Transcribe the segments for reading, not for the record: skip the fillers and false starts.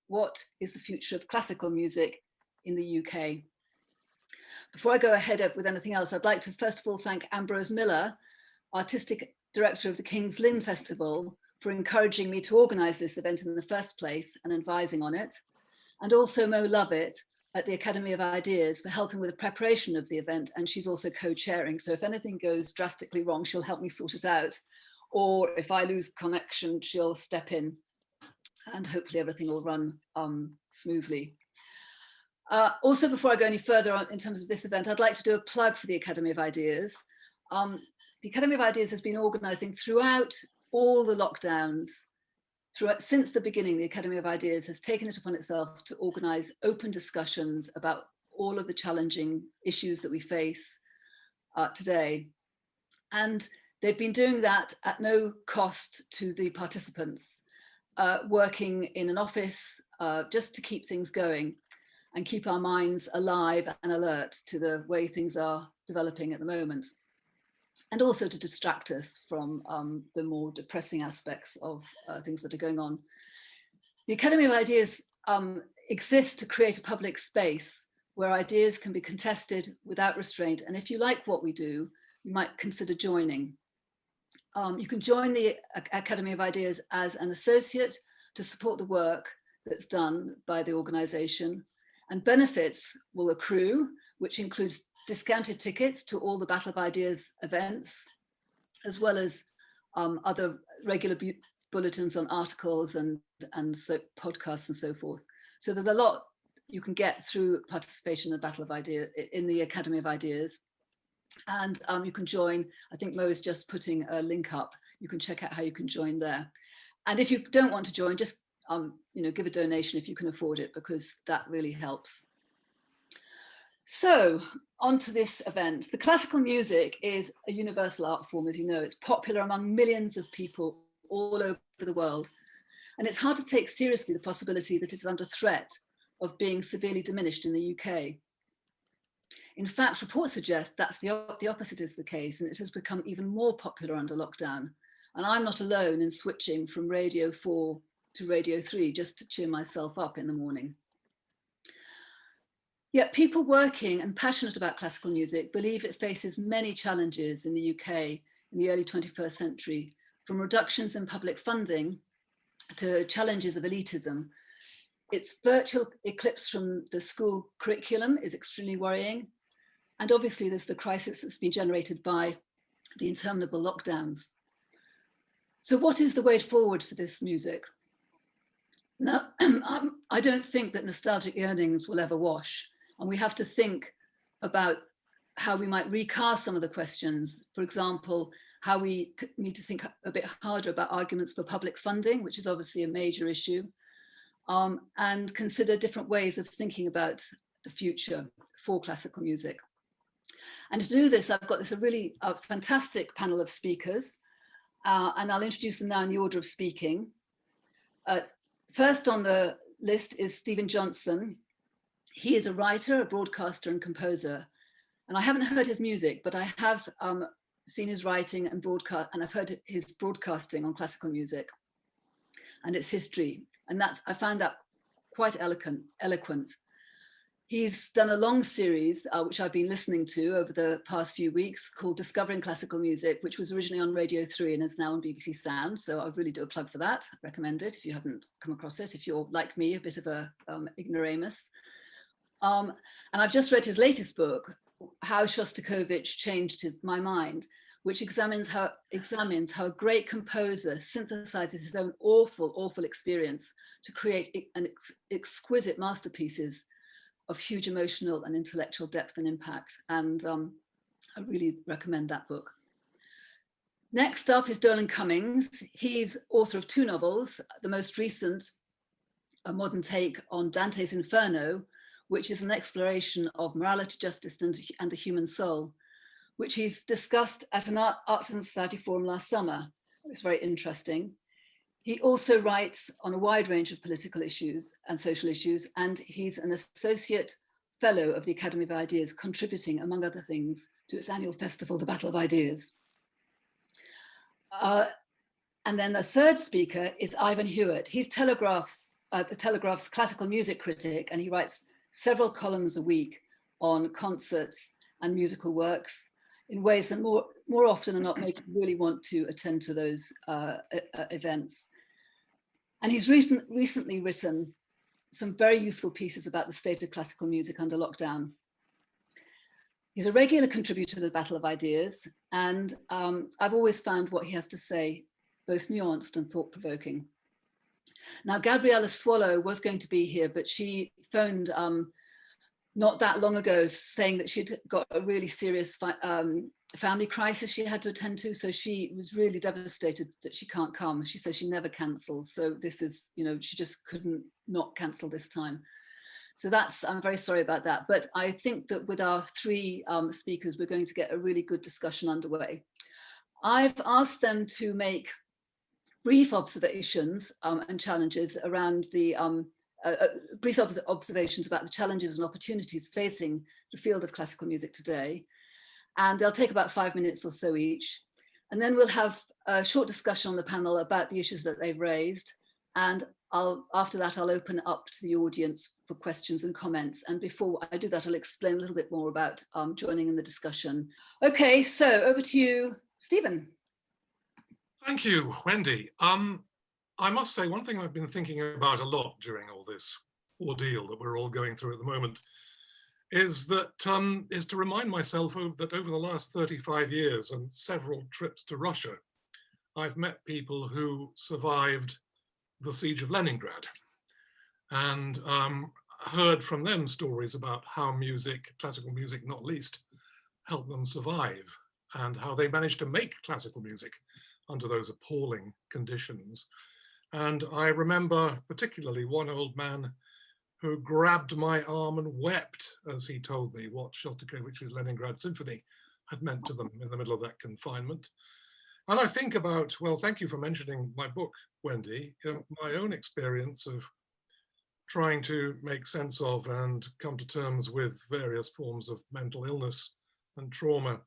what is the future of classical music in the UK? Before I go ahead with anything else, I'd like to first of all thank Ambrose Miller, Artistic Director of the King's Lynn Festival, for encouraging me to organise this event in the first place and advising on it, and also Mo Lovett at the Academy of Ideas for helping with the preparation of the event, and she's also co-chairing, so if anything goes drastically wrong, she'll help me sort it out, or if I lose connection, she'll step in, and hopefully everything will run smoothly. Also, before I go any further on in terms of this event, I'd like to do a plug for the Academy of Ideas. The Academy of Ideas has been organising throughout all the lockdowns. Since the beginning, the Academy of Ideas has taken it upon itself to organise open discussions about all of the challenging issues that we face today. And they've been doing that at no cost to the participants, working in an office just to keep things going and keep our minds alive and alert to the way things are developing at the moment. And also to distract us from the more depressing aspects of things that are going on. The Academy of Ideas exists to create a public space where ideas can be contested without restraint. And if you like what we do, you might consider joining. You can join the Academy of Ideas as an associate to support the work that's done by the organisation, and benefits will accrue, which includes discounted tickets to all the Battle of Ideas events, as well as other regular bulletins on articles and so podcasts and so forth. So there's a lot you can get through participation in the Battle of Ideas, in the Academy of Ideas. And you can join, I think Mo is just putting a link up. You can check out how you can join there. And if you don't want to join, just give a donation if you can afford it, because that really helps. So on to this event. The classical music is a universal art form, as you know. It's popular among millions of people all over the world. And it's hard to take seriously the possibility that it is under threat of being severely diminished in the UK. In fact, reports suggest that's the opposite is the case, and it has become even more popular under lockdown. And I'm not alone in switching from Radio 4 to Radio 3 just to cheer myself up in the morning. Yet people working and passionate about classical music believe it faces many challenges in the UK in the early 21st century, from reductions in public funding to challenges of elitism. Its virtual eclipse from the school curriculum is extremely worrying. And obviously there's the crisis that's been generated by the interminable lockdowns. So what is the way forward for this music? Now, I don't think that nostalgic yearnings will ever wash. And we have to think about how we might recast some of the questions. For example, how we need to think a bit harder about arguments for public funding, which is obviously a major issue, and consider different ways of thinking about the future for classical music. And to do this, I've got this really fantastic panel of speakers, and I'll introduce them now in the order of speaking. First on the list is Stephen Johnson. He is a writer, a broadcaster and composer. And I haven't heard his music, but I have seen his writing and broadcast, and I've heard his broadcasting on classical music and its history. And I found that quite eloquent. He's done a long series, which I've been listening to over the past few weeks, called Discovering Classical Music, which was originally on Radio 3 and is now on BBC Sound. So I really do a plug for that. I recommend it if you haven't come across it, if you're like me, a bit of a ignoramus. And I've just read his latest book, How Shostakovich Changed My Mind, which examines how a great composer synthesizes his own awful experience to create exquisite masterpieces of huge emotional and intellectual depth and impact. And I really recommend that book. Next up is Dolan Cummings. He's author of 2 novels, the most recent, a modern take on Dante's Inferno, which is an exploration of morality, justice, and the human soul, which he's discussed at an Arts and Society forum last summer. It was very interesting. He also writes on a wide range of political issues and social issues, and he's an associate fellow of the Academy of Ideas, contributing, among other things, to its annual festival, the Battle of Ideas. And then the third speaker is Ivan Hewett. He's Telegraph's the Telegraph's classical music critic, and he writes several columns a week on concerts and musical works in ways that more often than not make you really want to attend to those events. And he's recently written some very useful pieces about the state of classical music under lockdown. He's a regular contributor to the Battle of Ideas, and I've always found what he has to say both nuanced and thought-provoking. Now, Gabriella Swallow was going to be here, but she phoned not that long ago saying that she'd got a really serious family crisis she had to attend to. So she was really devastated that she can't come. She says she never cancels. So this is, you know, she just couldn't not cancel this time. So I'm very sorry about that. But I think that with our three speakers, we're going to get a really good discussion underway. I've asked them to make brief observations and challenges around the brief observations about the challenges and opportunities facing the field of classical music today. And they'll take about 5 minutes or so each. And then we'll have a short discussion on the panel about the issues that they've raised. And after that, I'll open up to the audience for questions and comments. And before I do that, I'll explain a little bit more about joining in the discussion. Okay, so over to you, Stephen. Thank you, Wendy. I must say, one thing I've been thinking about a lot during all this ordeal that we're all going through at the moment is to remind myself that over the last 35 years and several trips to Russia, I've met people who survived the siege of Leningrad and heard from them stories about how music, classical music not least, helped them survive and how they managed to make classical music under those appalling conditions. And I remember particularly one old man who grabbed my arm and wept as he told me what Shostakovich's Leningrad Symphony had meant to them in the middle of that confinement. And I think about, well, thank you for mentioning my book, Wendy, my own experience of trying to make sense of and come to terms with various forms of mental illness and trauma,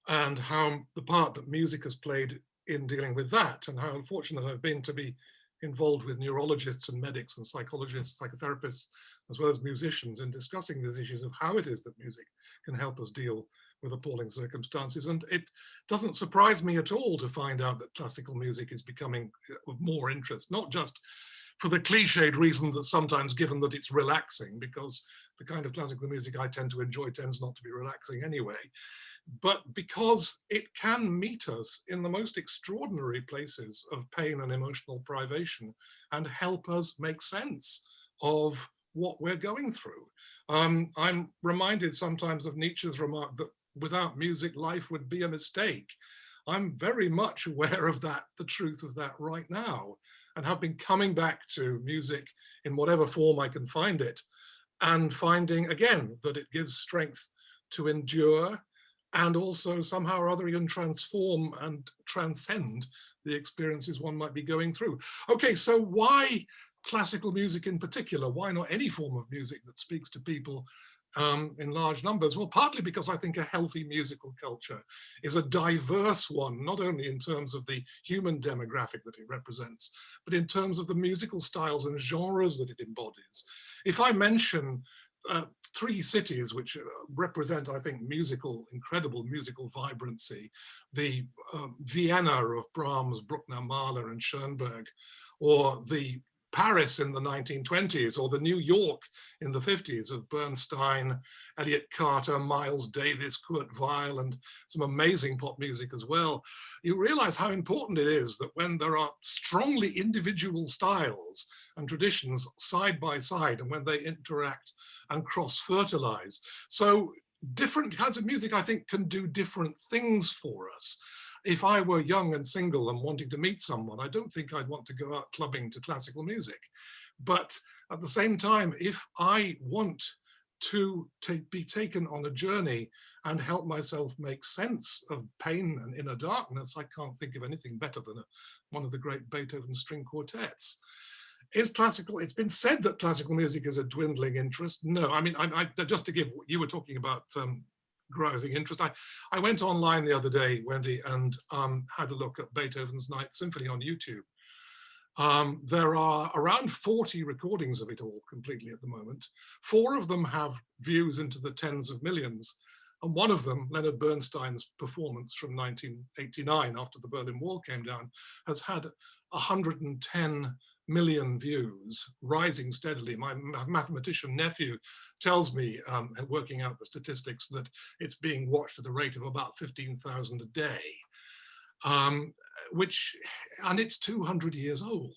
and how the part that music has played in dealing with that, and how unfortunate I've been to be involved with neurologists and medics and psychologists, psychotherapists, as well as musicians in discussing these issues of how it is that music can help us deal with appalling circumstances. And it doesn't surprise me at all to find out that classical music is becoming of more interest, not just for the cliched reason that sometimes given that it's relaxing, because the kind of classical music I tend to enjoy tends not to be relaxing anyway, but because it can meet us in the most extraordinary places of pain and emotional privation and help us make sense of what we're going through. I'm reminded sometimes of Nietzsche's remark that without music, life would be a mistake. I'm very much aware of that, the truth of that right now, and have been coming back to music in whatever form I can find it, and finding again that it gives strength to endure and also somehow or other even transform and transcend the experiences one might be going through. Okay, so why classical music in particular? Why not any form of music that speaks to people in large numbers? Well, partly because I think a healthy musical culture is a diverse one, not only in terms of the human demographic that it represents, but in terms of the musical styles and genres that it embodies. If I mention three cities which represent, I think, incredible musical vibrancy, the Vienna of Brahms, Bruckner, Mahler, and Schoenberg, or the Paris in the 1920s, or the New York in the 50s of Bernstein, Elliott Carter, Miles Davis, Kurt Weill, and some amazing pop music as well, you realize how important it is that when there are strongly individual styles and traditions side by side, and when they interact and cross-fertilize. So different kinds of music, I think, can do different things for us. If I were young and single and wanting to meet someone, I don't think I'd want to go out clubbing to classical music. But at the same time, if I want to be taken on a journey and help myself make sense of pain and inner darkness, I can't think of anything better than one of the great Beethoven string quartets. Is classical, it's been said that classical music is a dwindling interest. No, I mean, just to give, you were talking about rising interest. I went online the other day, Wendy, and had a look at Beethoven's Ninth Symphony on YouTube. There are around 40 recordings of it all completely at the moment. 4 of them have views into the tens of millions. And one of them, Leonard Bernstein's performance from 1989 after the Berlin Wall came down, has had 110 million views, rising steadily. My mathematician nephew tells me, working out the statistics, that it's being watched at a rate of about 15,000 a day. And it's 200 years old.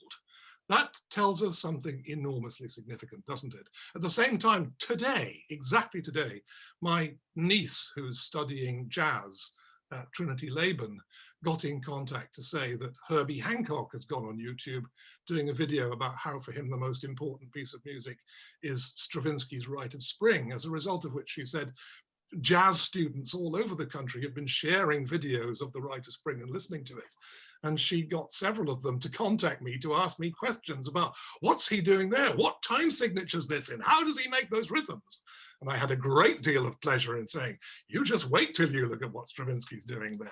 That tells us something enormously significant, doesn't it? At the same time, today, exactly today, my niece, who's studying jazz at Trinity Laban, got in contact to say that Herbie Hancock has gone on YouTube doing a video about how, for him, the most important piece of music is Stravinsky's Rite of Spring, as a result of which she said, jazz students all over the country have been sharing videos of the Rite of Spring and listening to it. And she got several of them to contact me to ask me questions about what's he doing there? What time signature is this in? How does he make those rhythms? And I had a great deal of pleasure in saying, you just wait till you look at what Stravinsky's doing there.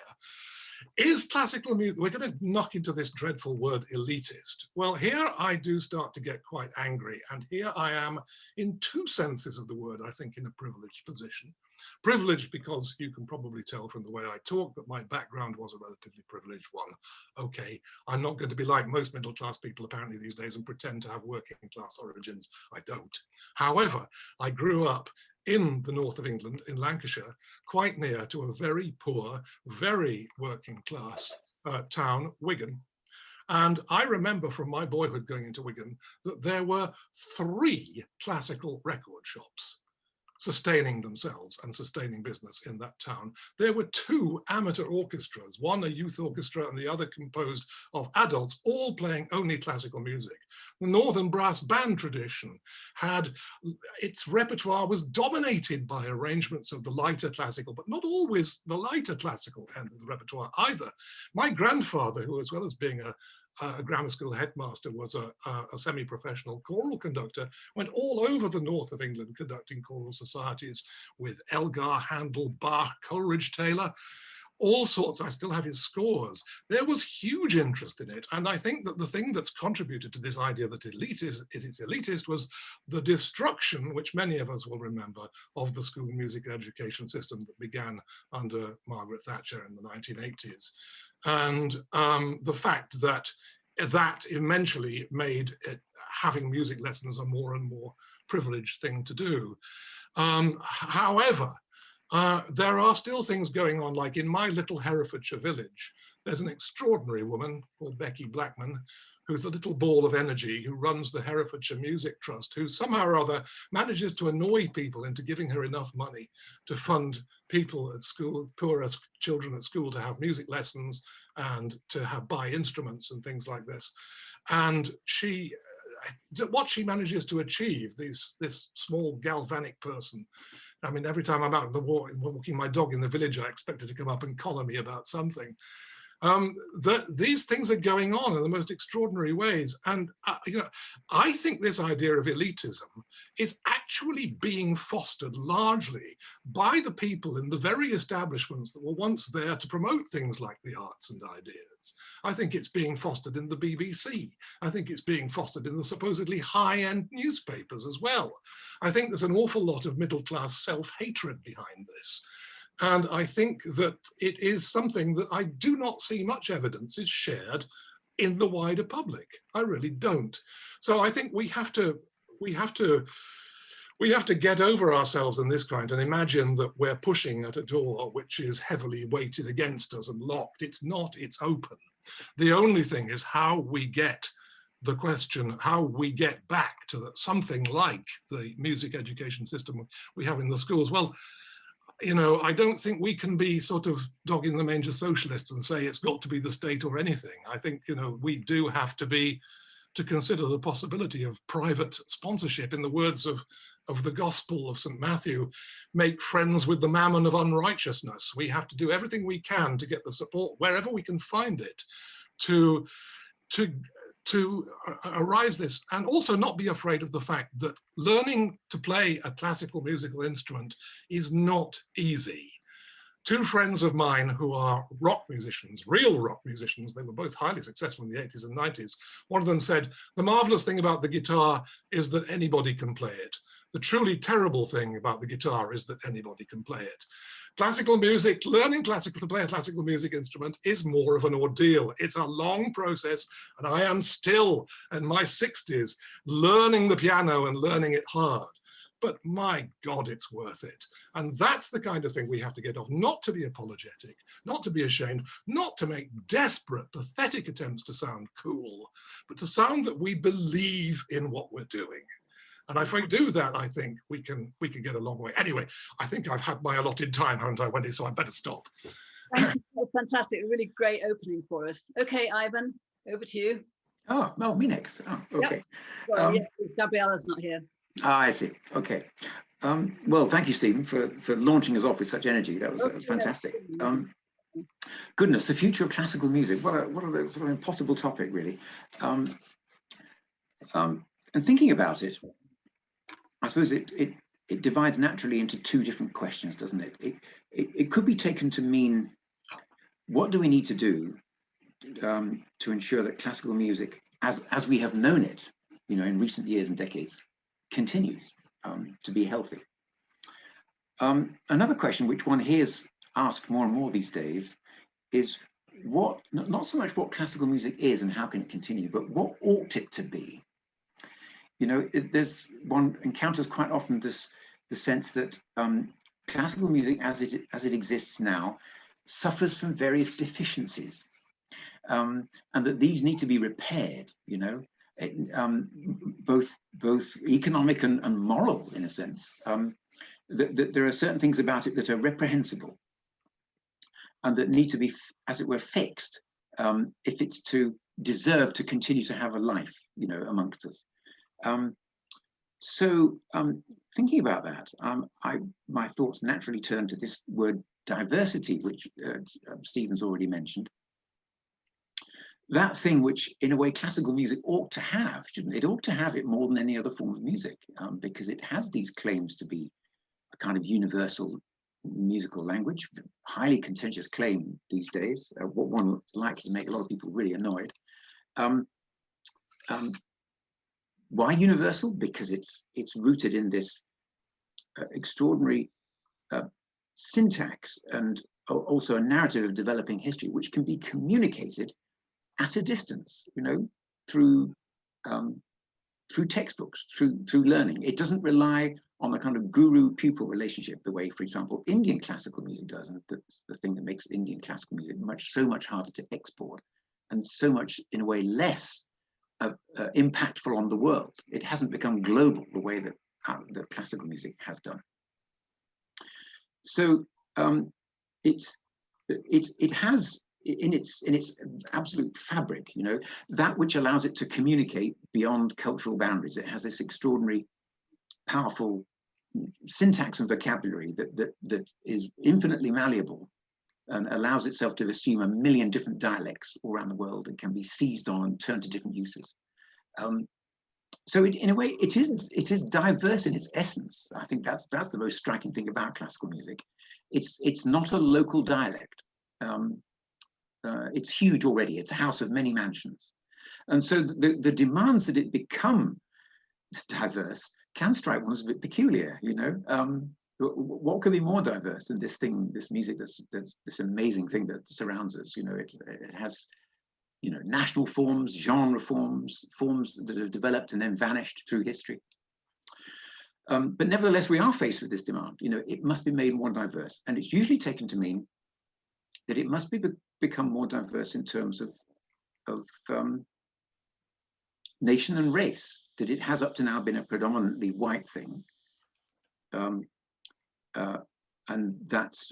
Is classical music, we're going to knock into this dreadful word elitist. Well, here I do start to get quite angry. And here I am, in 2 senses of the word, I think, in a privileged position. Privileged because you can probably tell from the way I talk that my background was a relatively privileged one. Okay, I'm not going to be like most middle class people apparently these days and pretend to have working class origins. I don't. However, I grew up in the north of England, in Lancashire, quite near to a very poor, very working class town, Wigan. And I remember from my boyhood going into Wigan that there were 3 classical record shops sustaining themselves and sustaining business in that town. There were 2 amateur orchestras, one a youth orchestra and the other composed of adults, all playing only classical music. The Northern Brass Band tradition had, its repertoire was dominated by arrangements of the lighter classical, but not always the lighter classical end of the repertoire either. My grandfather, who as well as being a grammar school headmaster, was a semi-professional choral conductor, went all over the north of England conducting choral societies with Elgar, Handel, Bach, Coleridge Taylor, all sorts. I still have his scores. There was huge interest in it. And I think that the thing that's contributed to this idea that it is elitist was the destruction, which many of us will remember, of the school music education system that began under Margaret Thatcher in the 1980s. And the fact that that eventually made having music lessons a more and more privileged thing to do. However, there are still things going on, like in my little Herefordshire village, there's an extraordinary woman called Becky Blackman, who's a little ball of energy, who runs the Herefordshire Music Trust, who somehow or other manages to annoy people into giving her enough money to fund people at school, poor children at school, to have music lessons and to buy instruments and things like this. And what she manages to achieve, this small galvanic person, I mean, every time I'm out walking my dog in the village, I expect her to come up and collar me about something. These things are going on in the most extraordinary ways. And, I think this idea of elitism is actually being fostered largely by the people in the very establishments that were once there to promote things like the arts and ideas. I think it's being fostered in the BBC. I think it's being fostered in the supposedly high-end newspapers as well. I think there's an awful lot of middle-class self-hatred behind this. And I think that it is something that I do not see much evidence is shared in the wider public. I really don't. So I think we have to get over ourselves in this kind and imagine that we're pushing at a door which is heavily weighted against us and locked. It's not, it's open. The only thing is how we get the question, how we get back to something like the music education system we have in the schools. Well, I don't think we can be sort of dog in the manger socialists and say it's got to be the state or anything. I think, we do have to consider the possibility of private sponsorship. In the words of the Gospel of St. Matthew, make friends with the mammon of unrighteousness. We have to do everything we can to get the support wherever we can find it to arise this, and also not be afraid of the fact that learning to play a classical musical instrument is not easy. two friends of mine who are rock musicians, real rock musicians. They were both highly successful in the 80s and 90s. One of them said, the marvelous thing about the guitar is that anybody can play it. The truly terrible thing about the guitar is that anybody can play it. Classical music, learning to play a classical music instrument is more of an ordeal. It's a long process, and I am still in my 60s learning the piano and learning it hard. But my God, it's worth it. And that's the kind of thing we have to get off, not to be apologetic, not to be ashamed, not to make desperate, pathetic attempts to sound cool, but to sound that we believe in what we're doing. And if we do that, I think we can get a long way. Anyway, I think I've had my allotted time, haven't I, Wendy? So I better stop. Thank you. That's fantastic. A really great opening for us. Okay, Ivan, over to you. Oh, no, me next. Oh, okay. Yep. Well, yeah, Gabriella's not here. I see. Okay. Well, thank you, Stephen, for launching us off with such energy. That was fantastic. Goodness, the future of classical music. What a sort of impossible topic, really. And thinking about it, I suppose it divides naturally into two different questions, doesn't it? It could be taken to mean, what do we need to do to ensure that classical music, as we have known it, you know, in recent years and decades, continues to be healthy? Another question which one hears asked more and more these days is what, not so much what classical music is and how can it continue, but what ought it to be? You know, one encounters quite often the sense that classical music as it exists now suffers from various deficiencies, and that these need to be repaired, you know, both economic and moral, in a sense. That there are certain things about it that are reprehensible and that need to be, as it were, fixed if it's to deserve to continue to have a life, you know, amongst us. Thinking about that, my thoughts naturally turn to this word diversity, which Stephen's already mentioned. That thing which, in a way, classical music ought to have, shouldn't it? It ought to have it more than any other form of music, because it has these claims to be a kind of universal musical language, highly contentious claim these days, what one is likely to make a lot of people really annoyed. Why universal? Because it's rooted in this extraordinary syntax and also a narrative of developing history, which can be communicated at a distance, you know, through textbooks, through learning. It doesn't rely on the kind of guru-pupil relationship the way, for example, Indian classical music does, and that's the thing that makes Indian classical music so much harder to export, and so much, in a way, less impactful on the world. It hasn't become global the way that classical music has done. So it has in its absolute fabric, you know, that which allows it to communicate beyond cultural boundaries. It has this extraordinary, powerful syntax and vocabulary that is infinitely malleable and allows itself to assume a million different dialects all around the world and can be seized on and turned to different uses. So in a way, it is diverse in its essence. I think that's the most striking thing about classical music. It's not a local dialect. It's huge already. It's a house of many mansions. And so the demands that it become diverse can strike one as a bit peculiar, you know. What could be more diverse than this music that's this amazing thing that surrounds us? You know, it has, you know, national forms, genre forms that have developed and then vanished through history. But nevertheless, we are faced with this demand. You know, it must be made more diverse, and it's usually taken to mean that it must become more diverse in terms of nation and race. That it has up to now been a predominantly white thing. And that's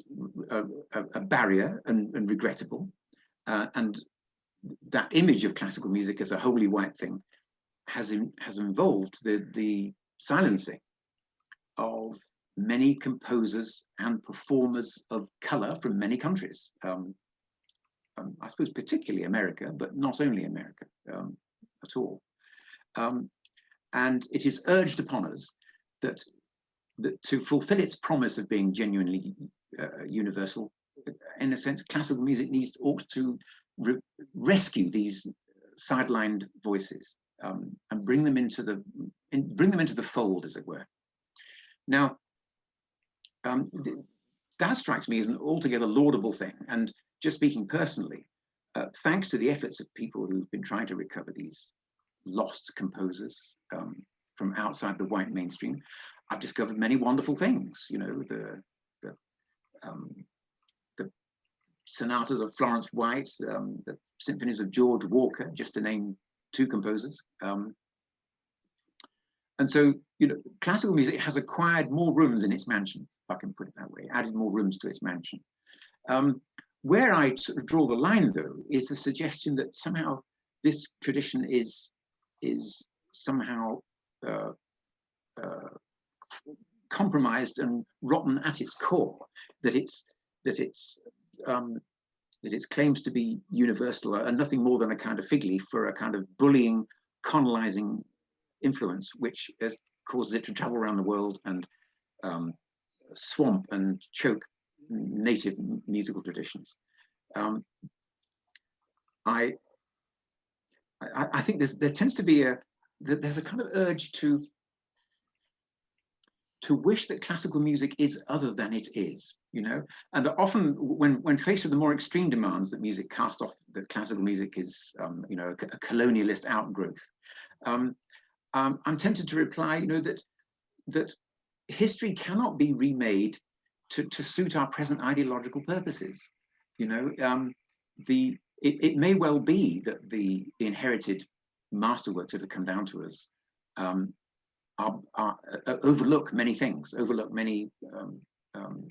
a barrier and regrettable. And that image of classical music as a wholly white thing has involved the silencing of many composers and performers of color from many countries. I suppose particularly America, but not only America at all. And it is urged upon us that to fulfill its promise of being genuinely universal, in a sense, classical music ought to rescue these sidelined voices and bring them into the fold, as it were. Now, that strikes me as an altogether laudable thing. And just speaking personally, thanks to the efforts of people who've been trying to recover these lost composers from outside the white mainstream, I've discovered many wonderful things. You know, the sonatas of Florence White, the symphonies of George Walker, just to name two composers. And so, you know, classical music has acquired more rooms in its mansion, if I can put it that way, added more rooms to its mansion. Where I sort of draw the line, though, is the suggestion that somehow this tradition is somehow compromised and rotten at its core. That its claims to be universal are nothing more than a kind of fig leaf for a kind of bullying, colonizing influence, which causes it to travel around the world and swamp and choke native musical traditions. I think there tends to be there's a kind of urge to wish that classical music is other than it is, you know, and that often when faced with the more extreme demands that music cast off, that classical music is, you know, a colonialist outgrowth. I'm tempted to reply, you know, that history cannot be remade to suit our present ideological purposes. You know, it may well be that the inherited masterworks that have come down to us overlook many things, overlook many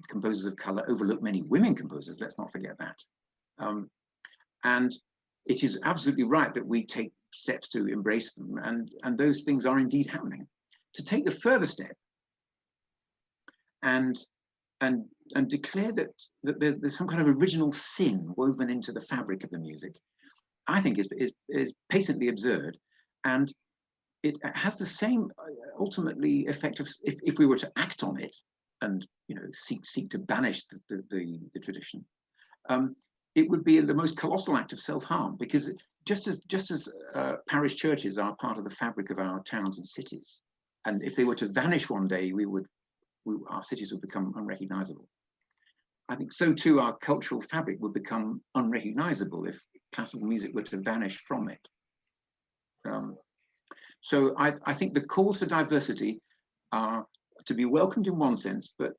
composers of color, overlook many women composers. Let's not forget that. And it is absolutely right that we take steps to embrace them, and those things are indeed happening. To take the further step and declare that there's some kind of original sin woven into the fabric of the music, I think is patently absurd, and it has the same ultimately effect of if we were to act on it and, you know, seek to banish the tradition. It would be the most colossal act of self-harm, because just as parish churches are part of the fabric of our towns and cities, and if they were to vanish one day, our cities would become unrecognizable. I think so too our cultural fabric would become unrecognizable if classical music were to vanish from it. So I think the calls for diversity are to be welcomed in one sense, but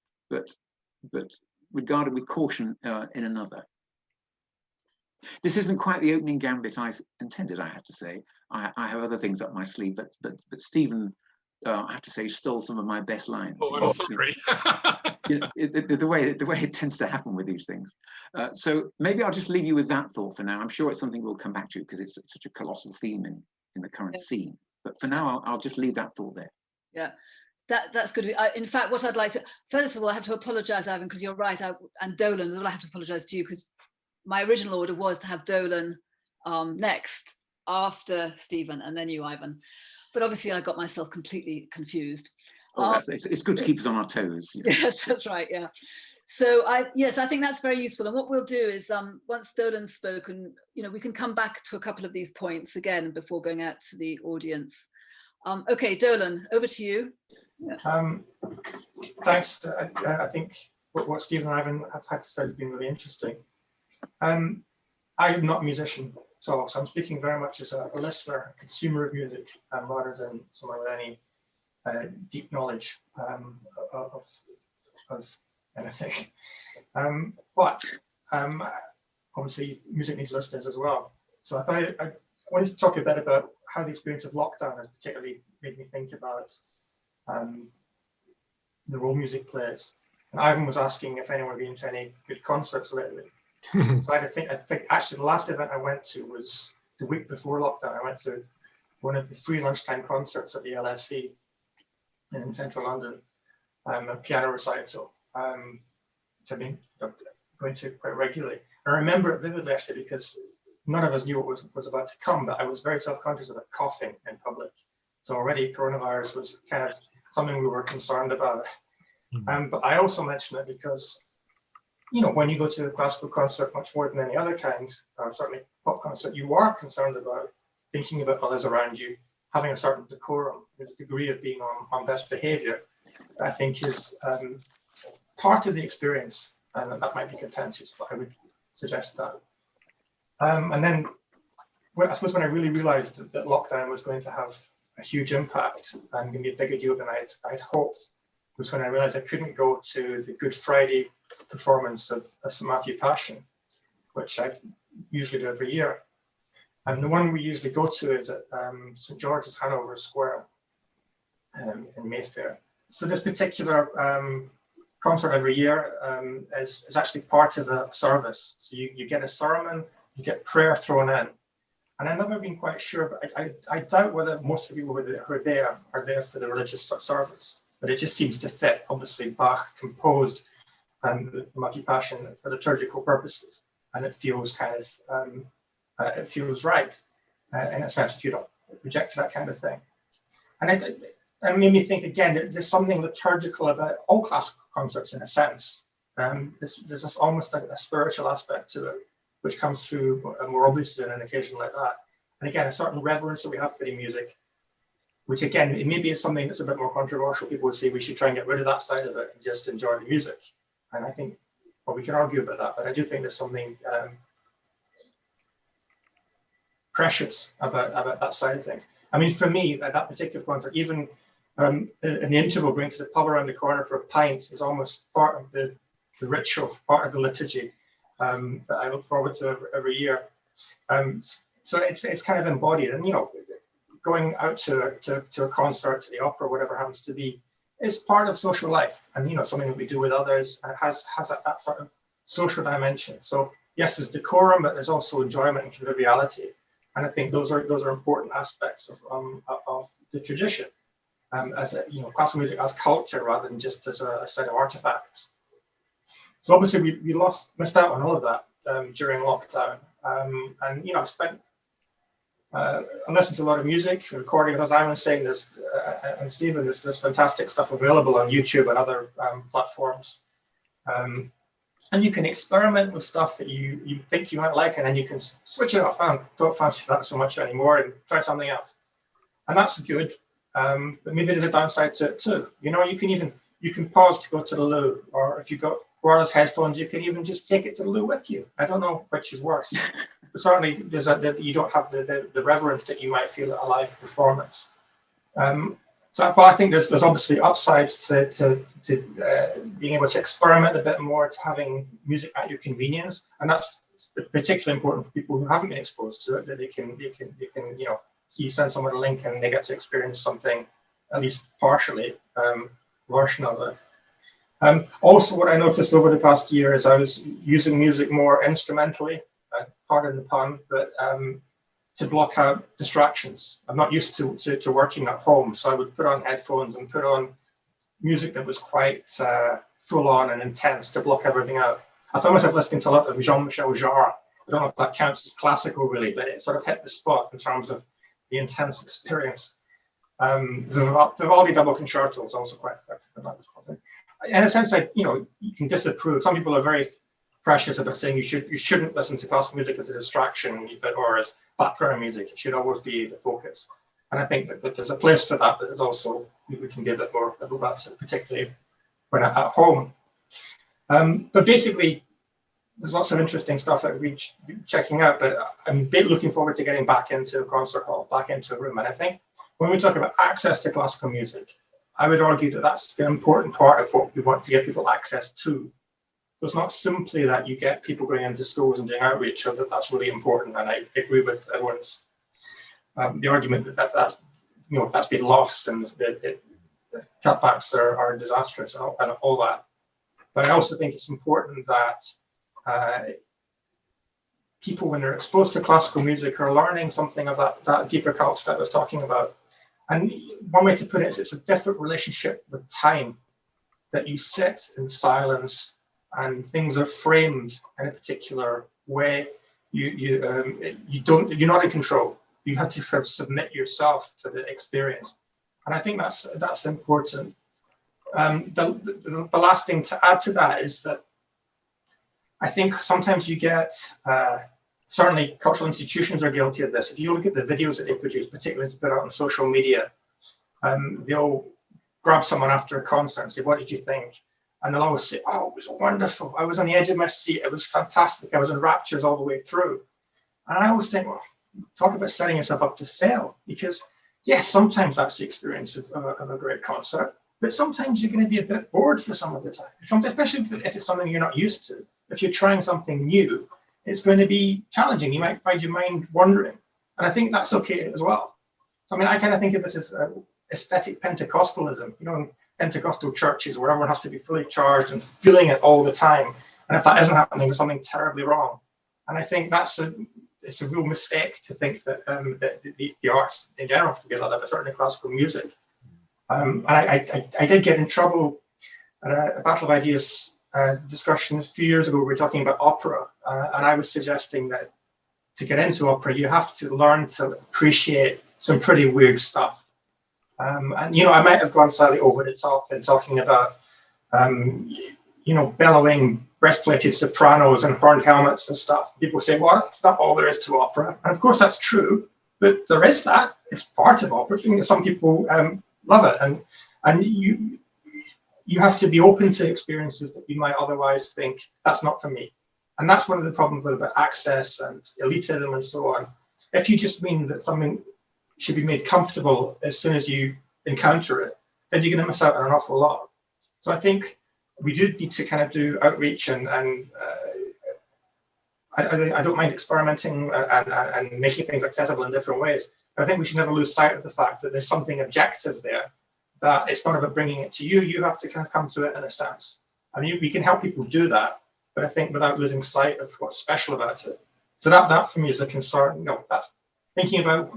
regarded with caution in another. This isn't quite the opening gambit I intended, I have to say. I have other things up my sleeve, but Stephen, I have to say, stole some of my best lines. Oh, I'm sorry. You know, the way it tends to happen with these things. So maybe I'll just leave you with that thought for now. I'm sure it's something we'll come back to because it's such a colossal theme in the current scene. But for now, I'll just leave that thought there. Yeah. That's good. In fact, what I'd like to, first of all, I have to apologize, Ivan, because you're right, and Dolan as well. I have to apologize to you because my original order was to have Dolan next after Stephen and then you, Ivan. But obviously I got myself completely confused. Oh, it's good to keep us on our toes. You know? Yes, that's right, yeah. So I think that's very useful. And what we'll do is once Dolan's spoken, you know, we can come back to a couple of these points again before going out to the audience. Okay, Dolan, over to you. Yeah. Thanks. I think what Stephen and Ivan have had to say has been really interesting. I am not a musician at all, so I'm speaking very much as a listener, a consumer of music, rather than someone with any deep knowledge of anything. But obviously, music needs listeners as well. So I thought I wanted to talk a bit about how the experience of lockdown has particularly made me think about the role music plays. And Ivan was asking if anyone had been to any good concerts lately. So I think actually the last event I went to was the week before lockdown. I went to one of the free lunchtime concerts at the LSE in central London, a piano recital, which I've been going to quite regularly. And I remember it vividly actually because none of us knew what was about to come, but I was very self-conscious about coughing in public. So already coronavirus was kind of something we were concerned about. But I also mention it because you know, when you go to a classical concert, much more than any other kind, or certainly pop concert, you are concerned about thinking about others around you, having a certain decorum, this degree of being on best behavior, I think is part of the experience, and that might be contentious, but I would suggest that. And then, I suppose when I really realized that lockdown was going to have a huge impact and going to be a bigger deal than I'd hoped, was when I realized I couldn't go to the Good Friday performance of St. Matthew Passion, which I usually do every year. And the one we usually go to is at St. George's, Hanover Square in Mayfair. So this particular concert every year is actually part of a service. So you get a sermon, you get prayer thrown in. And I've never been quite sure, but I doubt whether most of the people who are there for the religious service. But it just seems to fit. Obviously, Bach composed the Matthew Passion for liturgical purposes, and it feels kind of it feels right in a sense if you don't reject that kind of thing. And it made me think again. There's something liturgical about all classical concerts in a sense. There's this almost like a spiritual aspect to it, which comes through more obviously on an occasion like that. And again, a certain reverence that we have for the music, which again, it maybe is something that's a bit more controversial. People would say we should try and get rid of that side of it and just enjoy the music. And I think, well, we can argue about that, but I do think there's something precious about that side of things. I mean, for me, at that particular concert, even in the interval, going to the pub around the corner for a pint is almost part of the ritual, part of the liturgy that I look forward to every year. So it's kind of embodied, and you know, going out to a concert, to the opera, whatever happens to be, is part of social life, and you know, something that we do with others, and has that sort of social dimension. So yes, there's decorum, but there's also enjoyment and conviviality, and I think those are important aspects of the tradition, as a, you know, classical music as culture rather than just as a set of artifacts. So obviously we missed out on all of that during lockdown, and you know, I've spent I listened to a lot of music, recordings, as I was saying, there's and Stephen, there's fantastic stuff available on YouTube and other platforms. And you can experiment with stuff that you think you might like, and then you can switch it off. I don't fancy that so much anymore and try something else. And that's good. But maybe there's a downside to it too. You know, you can pause to go to the loo, or if you've got wireless headphones, you can even just take it to the loo with you. I don't know which is worse. But certainly, you don't have the reverence that you might feel at a live performance. But I think there's obviously upsides to being able to experiment a bit more, to having music at your convenience, and that's particularly important for people who haven't been exposed to it. That they can you know, you send someone a link and they get to experience something at least partially version of it. Also, what I noticed over the past year is I was using music more instrumentally, pardon the pun, but to block out distractions. I'm not used to working at home, so I would put on headphones and put on music that was quite full on and intense to block everything out. I found myself listening to a lot of Jean-Michel Jarre. I don't know if that counts as classical really, but it sort of hit the spot in terms of the intense experience. Vivaldi double concerto was also quite effective in that sort of thing. In a sense, you know, you can disapprove. Some people are very precious about saying you shouldn't listen to classical music as a distraction or as background music. It should always be the focus. And I think that there's a place for that, but there's also, we can give it more about that, particularly when at home. But basically, there's lots of interesting stuff that we're checking out, but I'm looking forward to getting back into a concert hall, back into a room. And I think when we talk about access to classical music, I would argue that that's the important part of what we want to give people access to. So it's not simply that you get people going into schools and doing outreach, so that's really important. And I agree with everyone's the argument that's you know, that's been lost, and the cutbacks are disastrous and all that. But I also think it's important that people, when they're exposed to classical music, are learning something of that deeper culture that I was talking about. And one way to put it is it's a different relationship with time, that you sit in silence and things are framed in a particular way. You're not in control. You have to sort of submit yourself to the experience, and I think that's important. The last thing to add to that is that I think sometimes you get, certainly cultural institutions are guilty of this. If you look at the videos that they produce, particularly to put out on social media, they'll grab someone after a concert and say, what did you think? And they'll always say, oh, it was wonderful. I was on the edge of my seat. It was fantastic. I was in raptures all the way through. And I always think, well, talk about setting yourself up to fail. Because yes, sometimes that's the experience of a great concert, but sometimes you're going to be a bit bored for some of the time, especially if it's something you're not used to. If you're trying something new, it's going to be challenging. You might find your mind wandering. And I think that's okay as well. So, I mean, I kind of think of this as aesthetic Pentecostalism, you know, in Pentecostal churches where everyone has to be fully charged and feeling it all the time. And if that isn't happening, there's something terribly wrong. And I think it's a real mistake to think that, that the arts in general have to be like that, but certainly classical music. I did get in trouble at a Battle of Ideas discussion a few years ago. We were talking about opera, and I was suggesting that to get into opera, you have to learn to appreciate some pretty weird stuff. And, you know, I might have gone slightly over the top in talking about, you know, bellowing breastplated sopranos and horned helmets and stuff. People say, well, that's not all there is to opera. And of course, that's true, but there is that. It's part of opera. You know, some people love it. And you have to be open to experiences that you might otherwise think, that's not for me. And that's one of the problems with about access and elitism and so on. If you just mean that something should be made comfortable as soon as you encounter it, then you're going to miss out on an awful lot. So I think we do need to kind of do outreach and I don't mind experimenting and making things accessible in different ways. But I think we should never lose sight of the fact that there's something objective there, that it's not about bringing it to you. You have to kind of come to it in a sense. I mean, we can help people do that, but I think without losing sight of what's special about it. So that for me is a concern. You know, that's thinking about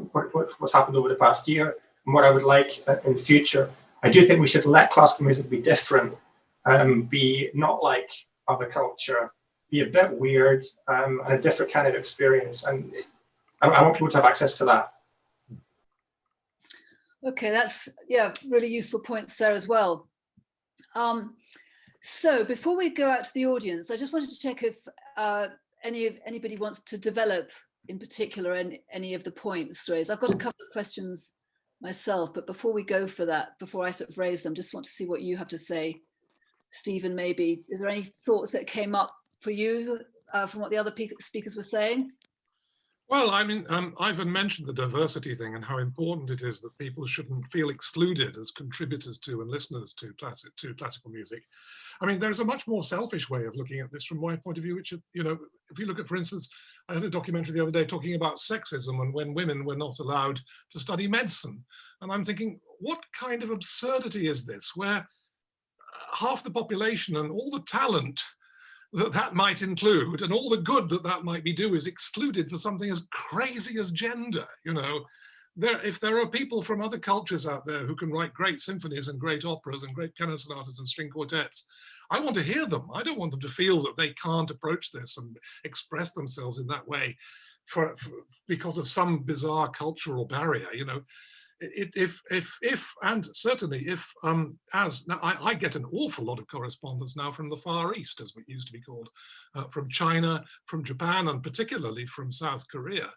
what's happened over the past year and what I would like in the future. I do think we should let classical music be different, be not like other culture, be a bit weird, and a different kind of experience. And I want people to have access to that. Okay, that's, yeah, really useful points there as well. So before we go out to the audience, I just wanted to check if anybody wants to develop in particular any of the points raised. I've got a couple of questions myself, but before we go for that, before I sort of raise them, just want to see what you have to say. Stephen, maybe, is there any thoughts that came up for you from what the other speakers were saying? Well, I mean, Ivan mentioned the diversity thing and how important it is that people shouldn't feel excluded as contributors to and listeners to classical music. I mean, there's a much more selfish way of looking at this from my point of view, which, you know, if you look at, for instance, I had a documentary the other day talking about sexism and when women were not allowed to study medicine. And I'm thinking, what kind of absurdity is this, where half the population and all the talent that might include and all the good that might be do is excluded for something as crazy as gender? You know, if there are people from other cultures out there who can write great symphonies and great operas and great piano sonatas and string quartets, I want to hear them. I don't want them to feel that they can't approach this and express themselves in that way because of some bizarre cultural barrier. You know, if and certainly if as now I get an awful lot of correspondence now from the Far East, as it used to be called, from China, from Japan, and particularly from South Korea,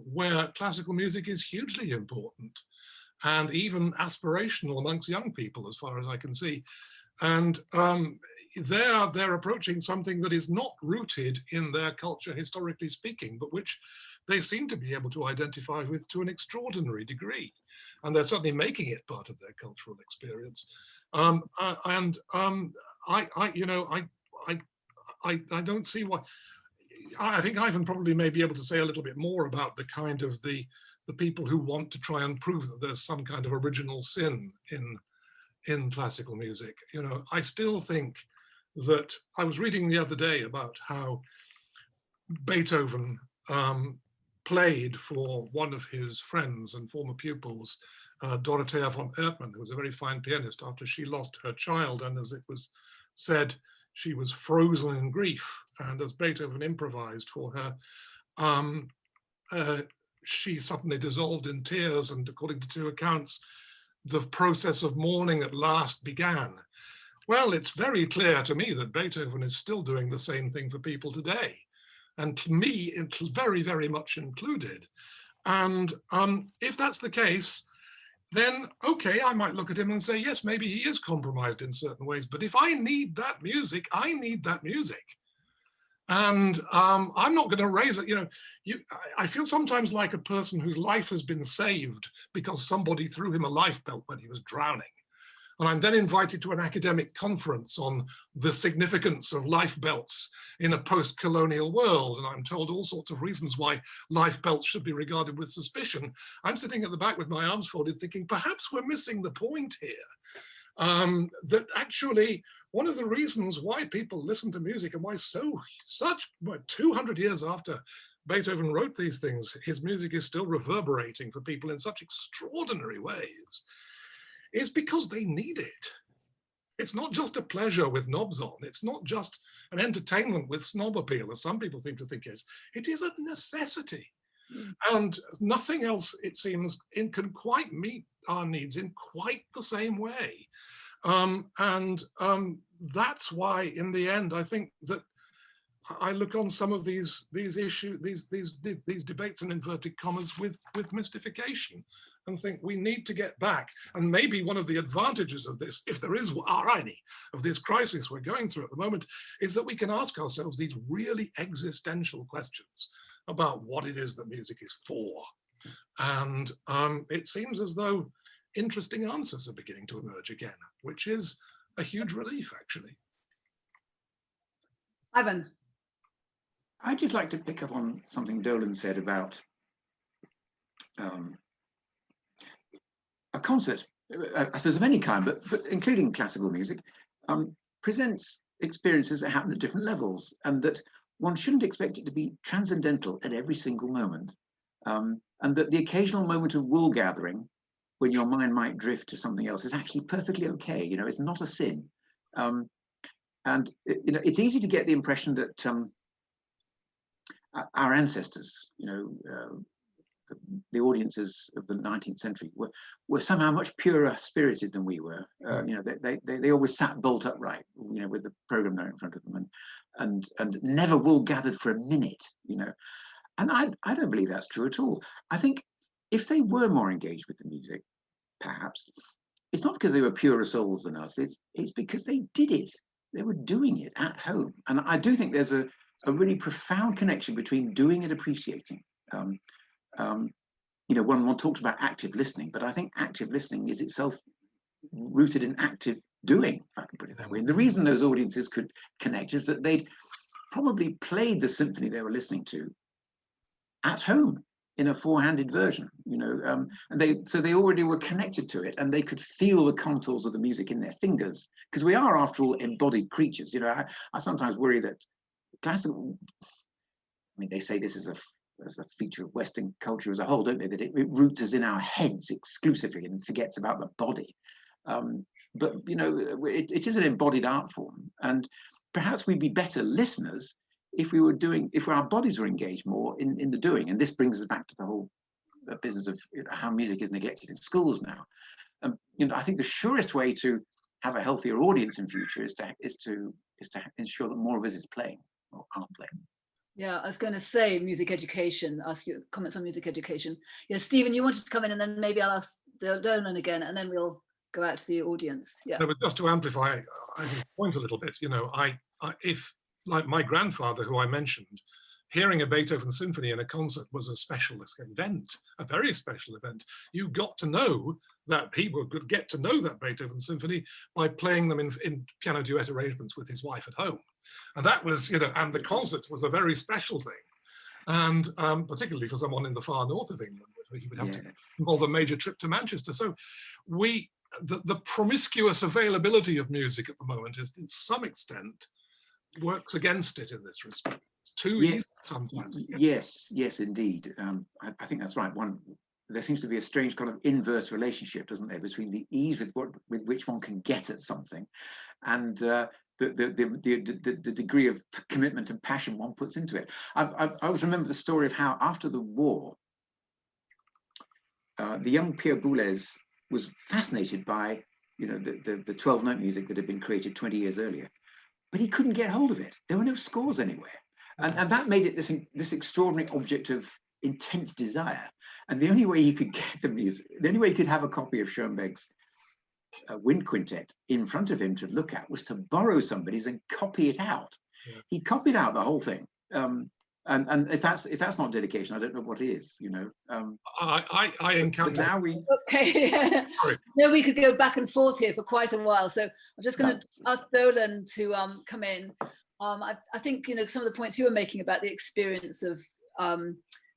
where classical music is hugely important and even aspirational amongst young people, as far as I can see. And they're approaching something that is not rooted in their culture, historically speaking, but which they seem to be able to identify with to an extraordinary degree. And they're certainly making it part of their cultural experience. I don't see why. I think Ivan probably may be able to say a little bit more about the kind of the people who want to try and prove that there's some kind of original sin in classical music. You know, I still think that I was reading the other day about how Beethoven played for one of his friends and former pupils, Dorothea von Erdmann, who was a very fine pianist, after she lost her child, and as it was said, she was frozen in grief. And as Beethoven improvised for her, she suddenly dissolved in tears, and according to two accounts, the process of mourning at last began. Well, it's very clear to me that Beethoven is still doing the same thing for people today. And to me, it's very, very much included. And if that's the case, then okay, I might look at him and say, yes, maybe he is compromised in certain ways. But if I need that music, I need that music. And I'm not going to raise it. I feel sometimes like a person whose life has been saved because somebody threw him a lifebelt when he was drowning. And I'm then invited to an academic conference on the significance of lifebelts in a post-colonial world. And I'm told all sorts of reasons why lifebelts should be regarded with suspicion. I'm sitting at the back with my arms folded thinking, perhaps we're missing the point here. That actually one of the reasons why people listen to music and why 200 years after Beethoven wrote these things, his music is still reverberating for people in such extraordinary ways, is because they need it. It's not just a pleasure with knobs on. It's not just an entertainment with snob appeal, as some people seem to think is. It is a necessity. And nothing else, it seems, can quite meet our needs in quite the same way. That's why, in the end, I think that I look on some of these issues, these debates in inverted commas with mystification, and think we need to get back. And maybe one of the advantages of this, if there is any, of this crisis we're going through at the moment, is that we can ask ourselves these really existential questions about what it is that music is for. And it seems as though interesting answers are beginning to emerge again, which is a huge relief, actually. Ivan. I'd just like to pick up on something Dolan said about a concert, I suppose of any kind, but including classical music, presents experiences that happen at different levels, and that one shouldn't expect it to be transcendental at every single moment, and that the occasional moment of wool gathering when your mind might drift to something else is actually perfectly okay. It's not a sin. And it's easy to get the impression that our ancestors, the audiences of the 19th century were somehow much purer spirited than we were. They always sat bolt upright, with the program note in front of them, and never wool gathered for a minute, And I don't believe that's true at all. I think if they were more engaged with the music, perhaps it's not because they were purer souls than us. It's because they did it. They were doing it at home, and I do think there's a really profound connection between doing and appreciating. One talks about active listening, but I think active listening is itself rooted in active doing, if I can put it that way. And the reason those audiences could connect is that they'd probably played the symphony they were listening to at home in a four-handed version, and so they already were connected to it, and they could feel the contours of the music in their fingers, because we are, after all, embodied creatures. I sometimes worry that classical, they say this is a feature of Western culture as a whole, don't they, that it roots us in our heads exclusively and forgets about the body. But it is an embodied art form, and perhaps we'd be better listeners if our bodies were engaged more in the doing. And this brings us back to the whole business of how music is neglected in schools now. I think the surest way to have a healthier audience in future is to ensure that more of us is playing or aren't playing. Yeah, I was going to say music education, ask you comments on music education. Yeah, Stephen, you wanted to come in, and then maybe I'll ask Dolan again, and then we'll go out to the audience. Yeah. No, but just to amplify Ivan's point a little bit, if, like my grandfather, who I mentioned, hearing a Beethoven symphony in a concert was a special event, a very special event. You got to know that people could get to know that Beethoven symphony by playing them in piano duet arrangements with his wife at home. And that was, and the concert was a very special thing. And particularly for someone in the far north of England, where he would have to involve a major trip to Manchester. So the promiscuous availability of music at the moment is, in some extent, works against it in this respect. It's too easy sometimes. Yes, indeed. I think that's right. There seems to be a strange kind of inverse relationship, doesn't there, between the ease with which one can get at something, and the degree of commitment and passion one puts into it. I always remember the story of how, after the war, the young Pierre Boulez was fascinated by you know, the 12-note music that had been created 20 years earlier. But he couldn't get hold of it. There were no scores anywhere. And that made it this extraordinary object of intense desire. And the only way he could get the music, the only way he could have a copy of Schoenberg's wind quintet in front of him to look at was to borrow somebody's and copy it out. Yeah. He copied out the whole thing. And if that's not dedication, I don't know what is, you know. I encountered. Now we okay. No, we could go back and forth here for quite a while. So I'm just going to ask Dolan to come in. I think, you know, some of the points you were making about the experience of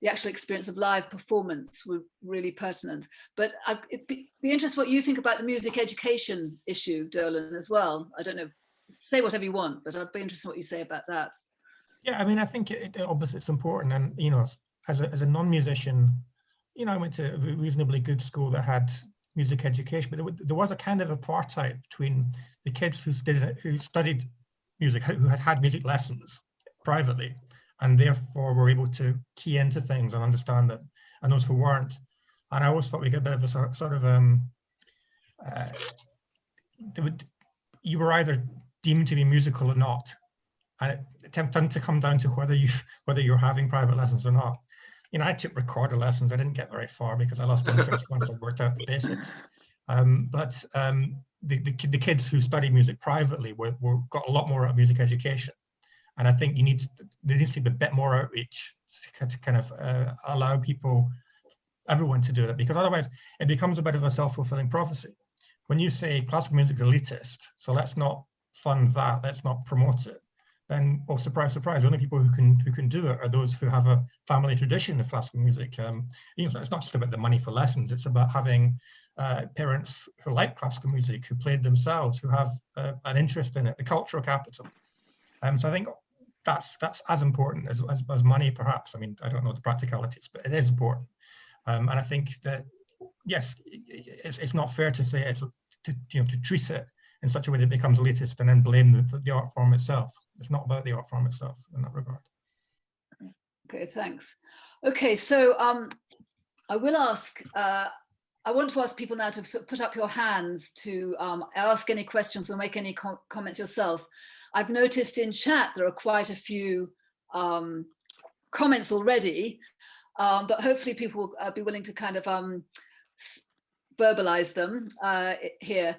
the actual experience of live performance were really pertinent. But it'd be interesting what you think about the music education issue, Dolan, as well. I don't know, say whatever you want, but I'd be interested in what you say about that. Yeah, I mean, I think obviously it's important, and you know, as a non-musician, you know, I went to a reasonably good school that had music education, but there was a kind of apartheid between the kids who studied music, who had music lessons privately, and therefore were able to key into things and understand them, and those who weren't. And I always thought we got a bit of a sort of you were either deemed to be musical or not. And it tended to come down to whether you're having private lessons or not. You know, I took recorder lessons. I didn't get very far because I lost interest once I worked out the basics. But the kids who studied music privately got a lot more out of music education. And I think there needs to be a bit more outreach to kind of allow everyone to do it, because otherwise it becomes a bit of a self-fulfilling prophecy. When you say classical music is elitist, so let's not fund that, let's not promote it, then, oh, surprise, surprise, the only people who can do it are those who have a family tradition of classical music. You know, so it's not just about the money for lessons, it's about having parents who like classical music, who played themselves, who have an interest in it, the cultural capital. So I think that's as important as money, perhaps. I mean, I don't know the practicalities, but it is important. And I think that, yes, it's not fair to say to treat it in such a way that it becomes elitist and then blame the art form itself. It's not about the art form itself in that regard. Okay, thanks. Okay, so I will ask, I want to ask people now to sort of put up your hands to ask any questions or make any comments yourself. I've noticed in chat there are quite a few comments already, but hopefully people will be willing to kind of verbalize them here.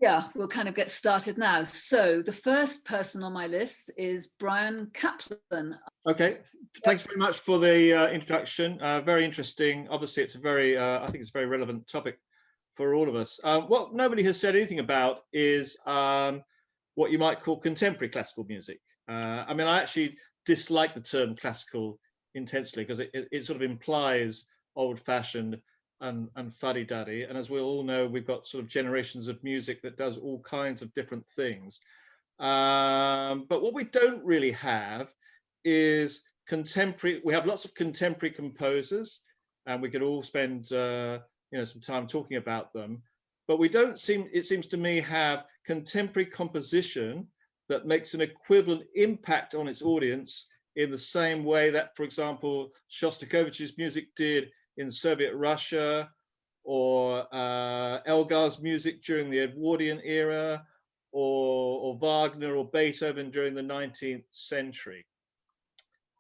Yeah, we'll kind of get started now. So the first person on my list is Brian Caplen. Okay, thanks very much for the introduction. Very interesting. Obviously, it's a very, I think it's a very relevant topic for all of us. What nobody has said anything about is what you might call contemporary classical music. I mean, I actually dislike the term classical intensely because it sort of implies old-fashioned and fuddy-duddy, and as we all know, we've got sort of generations of music that does all kinds of different things. But what we don't really have is contemporary. We have lots of contemporary composers, and we could all spend you know, some time talking about them. But we don't seem, it seems to me, have contemporary composition that makes an equivalent impact on its audience in the same way that, for example, Shostakovich's music did in Soviet Russia, or Elgar's music during the Edwardian era, or Wagner or Beethoven during the 19th century.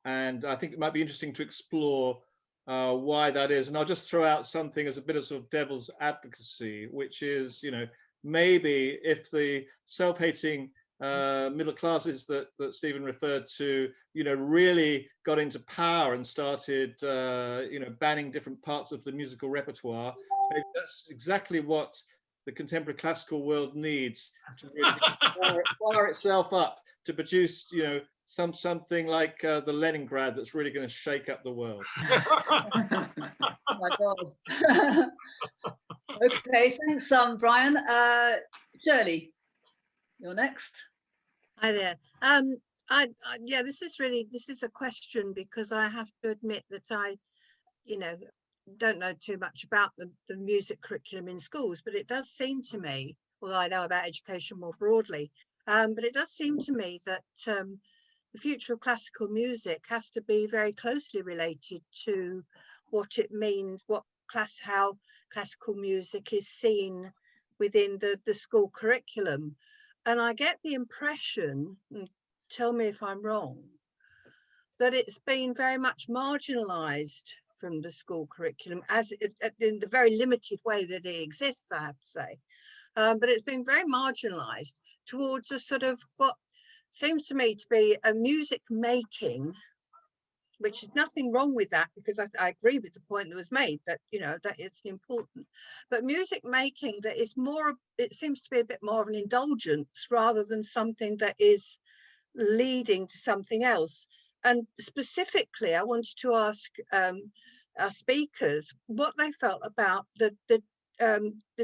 And I think it might be interesting to explore why that is. And I'll just throw out something as a bit of sort of devil's advocacy, which is, you know, maybe if the self-hating middle classes that Stephen referred to, you know, really got into power and started, you know, banning different parts of the musical repertoire, maybe that's exactly what the contemporary classical world needs to really fire itself up to produce, you know, something like the Leningrad that's really going to shake up the world. Oh my God. Okay, thanks, Brian. Shirley, you're next. Hi there. Yeah, this is a question because I have to admit that I, you know, don't know too much about the music curriculum in schools, but it does seem to me, although I know about education more broadly, but it does seem to me that the future of classical music has to be very closely related to what it means, how classical music is seen within the school curriculum. And I get the impression, and tell me if I'm wrong, that it's been very much marginalized from the school curriculum as in the very limited way that it exists, I have to say. But it's been very marginalized towards a sort of what seems to me to be a music making, which is nothing wrong with that, because I agree with the point that was made that, you know, that it's important, but music making that is more, it seems to be a bit more of an indulgence rather than something that is leading to something else. And specifically, I wanted to ask our speakers what they felt about the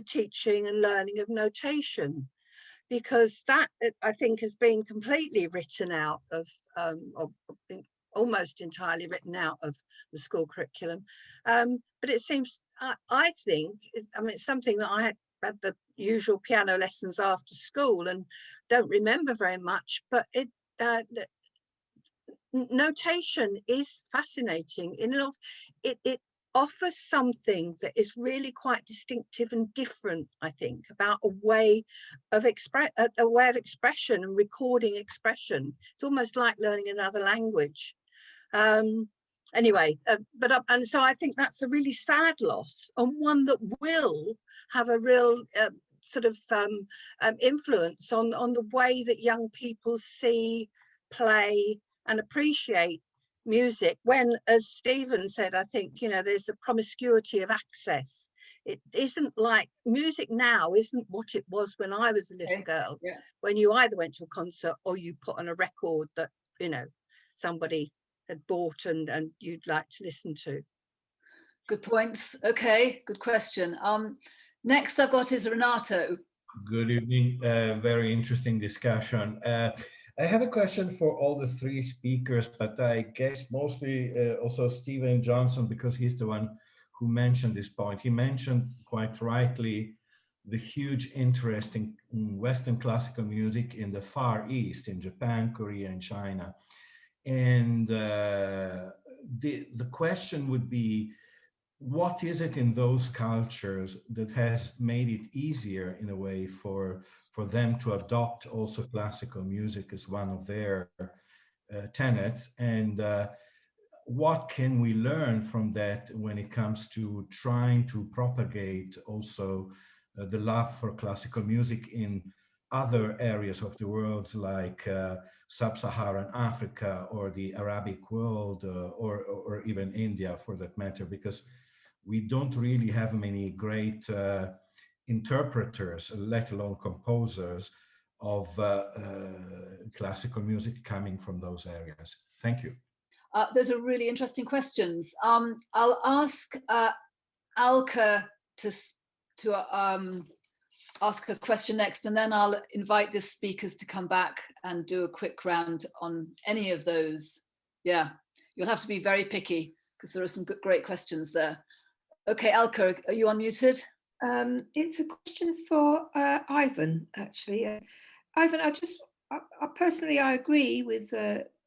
teaching and learning of notation, because that, I think, has been completely written out of, or almost entirely written out of the school curriculum. But it seems, I think, I mean, it's something that I had the usual piano lessons after school and don't remember very much, but notation is fascinating. It offers something that is really quite distinctive and different, I think, about a way of expression and recording expression. It's almost like learning another language. Anyway, and so I think that's a really sad loss, and one that will have a real sort of influence on the way that young people see, play and appreciate music, when, as Stephen said, I think, you know, there's the promiscuity of access. It isn't like music now isn't what it was when I was a little girl, when you either went to a concert or you put on a record that, you know, somebody had bought and you'd like to listen to. Good points. Okay, good question. Next I've got is Renato. Good evening. Very interesting discussion. I have a question for all the three speakers, but I guess mostly also Stephen Johnson, because he's the one who mentioned this point. He mentioned quite rightly the huge interest in Western classical music in the Far East, in Japan, Korea, and China. And the question would be, what is it in those cultures that has made it easier in a way for them to adopt also classical music as one of their tenets? And what can we learn from that when it comes to trying to propagate also the love for classical music in other areas of the world, like sub-Saharan Africa or the Arabic world, or even India for that matter, because we don't really have many great interpreters, let alone composers, of classical music coming from those areas. Thank you. Those are really interesting questions. I'll ask Alka to ask a question next, and then I'll invite the speakers to come back and do a quick round on any of those. Yeah, you'll have to be very picky because there are some great questions there. Okay, Alka, are you unmuted? It's a question for Ivan, actually. Ivan, I personally, I agree with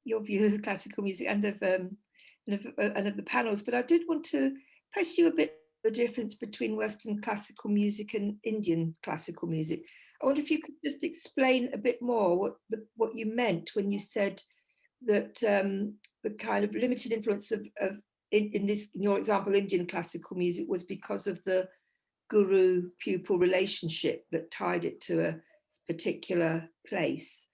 your view of classical music and of the panels, but I did want to press you a bit the difference between Western classical music and Indian classical music. I wonder if you could just explain a bit more what you meant when you said that the kind of limited influence of in your example, Indian classical music was because of the guru-pupil relationship that tied it to a particular place.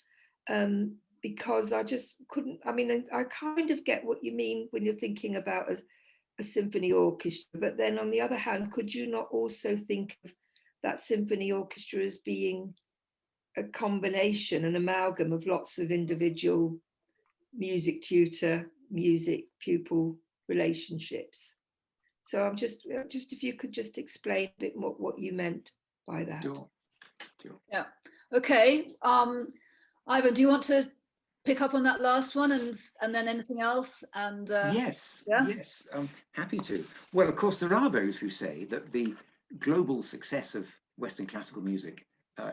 Because I just couldn't, I mean, I kind of get what you mean when you're thinking about a symphony orchestra, but then on the other hand, could you not also think of that symphony orchestra as being a combination, an amalgam of lots of individual music tutor, music pupil relationships? So I'm just if you could just explain a bit more what you meant by that. Sure. Yeah. Okay. Ivan, do you want to pick up on that last one and then anything else? And yes, happy to. Well, of course, there are those who say that the global success of Western classical music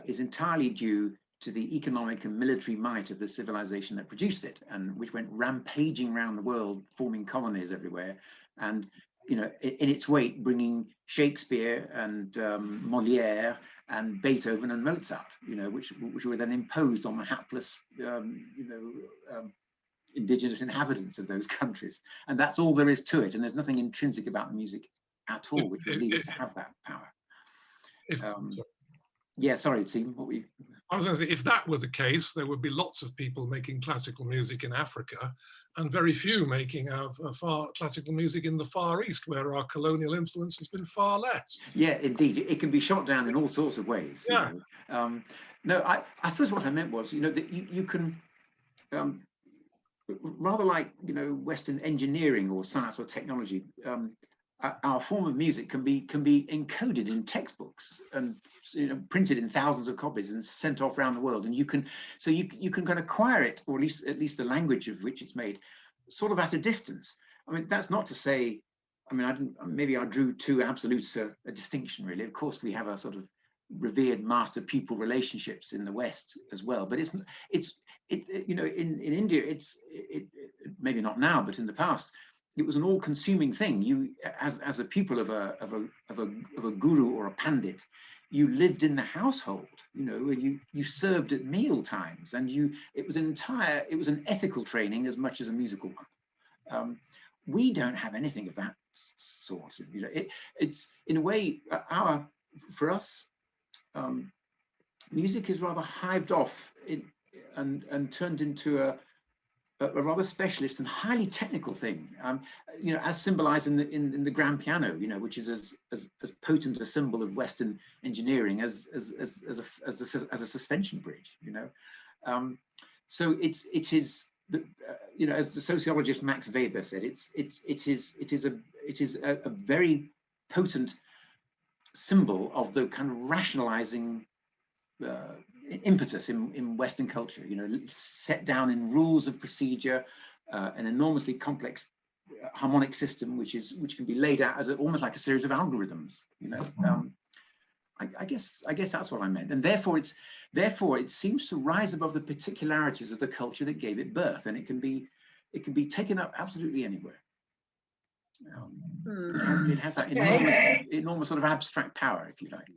is entirely due to the economic and military might of the civilization that produced it, and which went rampaging around the world, forming colonies everywhere, and you know, in its weight, bringing Shakespeare and Molière and Beethoven and Mozart, you know, which were then imposed on the hapless, indigenous inhabitants of those countries. And that's all there is to it. And there's nothing intrinsic about the music at all, which would lead it to have that power. Yeah, sorry, Stephen, what were you? I was going to say, if that were the case, there would be lots of people making classical music in Africa and very few making classical music in the Far East, where our colonial influence has been far less. Yeah, indeed. It can be shot down in all sorts of ways. Yeah. You know? No, I suppose what I meant was, you know, that you can, rather like, you know, Western engineering or science or technology, our form of music can be encoded in textbooks and, you know, printed in thousands of copies and sent off around the world. And you can kind of acquire it, or at least the language of which it's made, sort of at a distance. I mean, that's not to say, I mean, maybe I drew too absolute a distinction, really. Of course, we have a sort of revered master-pupil relationships in the West as well. But it's you know, in India, it's maybe not now, but in the past, it was an all-consuming thing. You, as a pupil of a guru or a pandit, you lived in the household, you know, and you served at meal times, and it was an ethical training as much as a musical one. We don't have anything of that sort. You know, it's in a way for us, music is rather hived off and turned into a rather specialist and highly technical thing, you know, as symbolized in the grand piano, you know, which is as potent a symbol of Western engineering as a suspension bridge, you know. So it is you know, as the sociologist Max Weber said, it is a very potent symbol of the kind of rationalizing impetus in Western culture, you know, set down in rules of procedure, an enormously complex harmonic system, which can be laid out as almost like a series of algorithms, you know. I guess that's what I meant, and therefore it seems to rise above the particularities of the culture that gave it birth, and it can be taken up absolutely anywhere. It has that enormous sort of abstract power, if you like.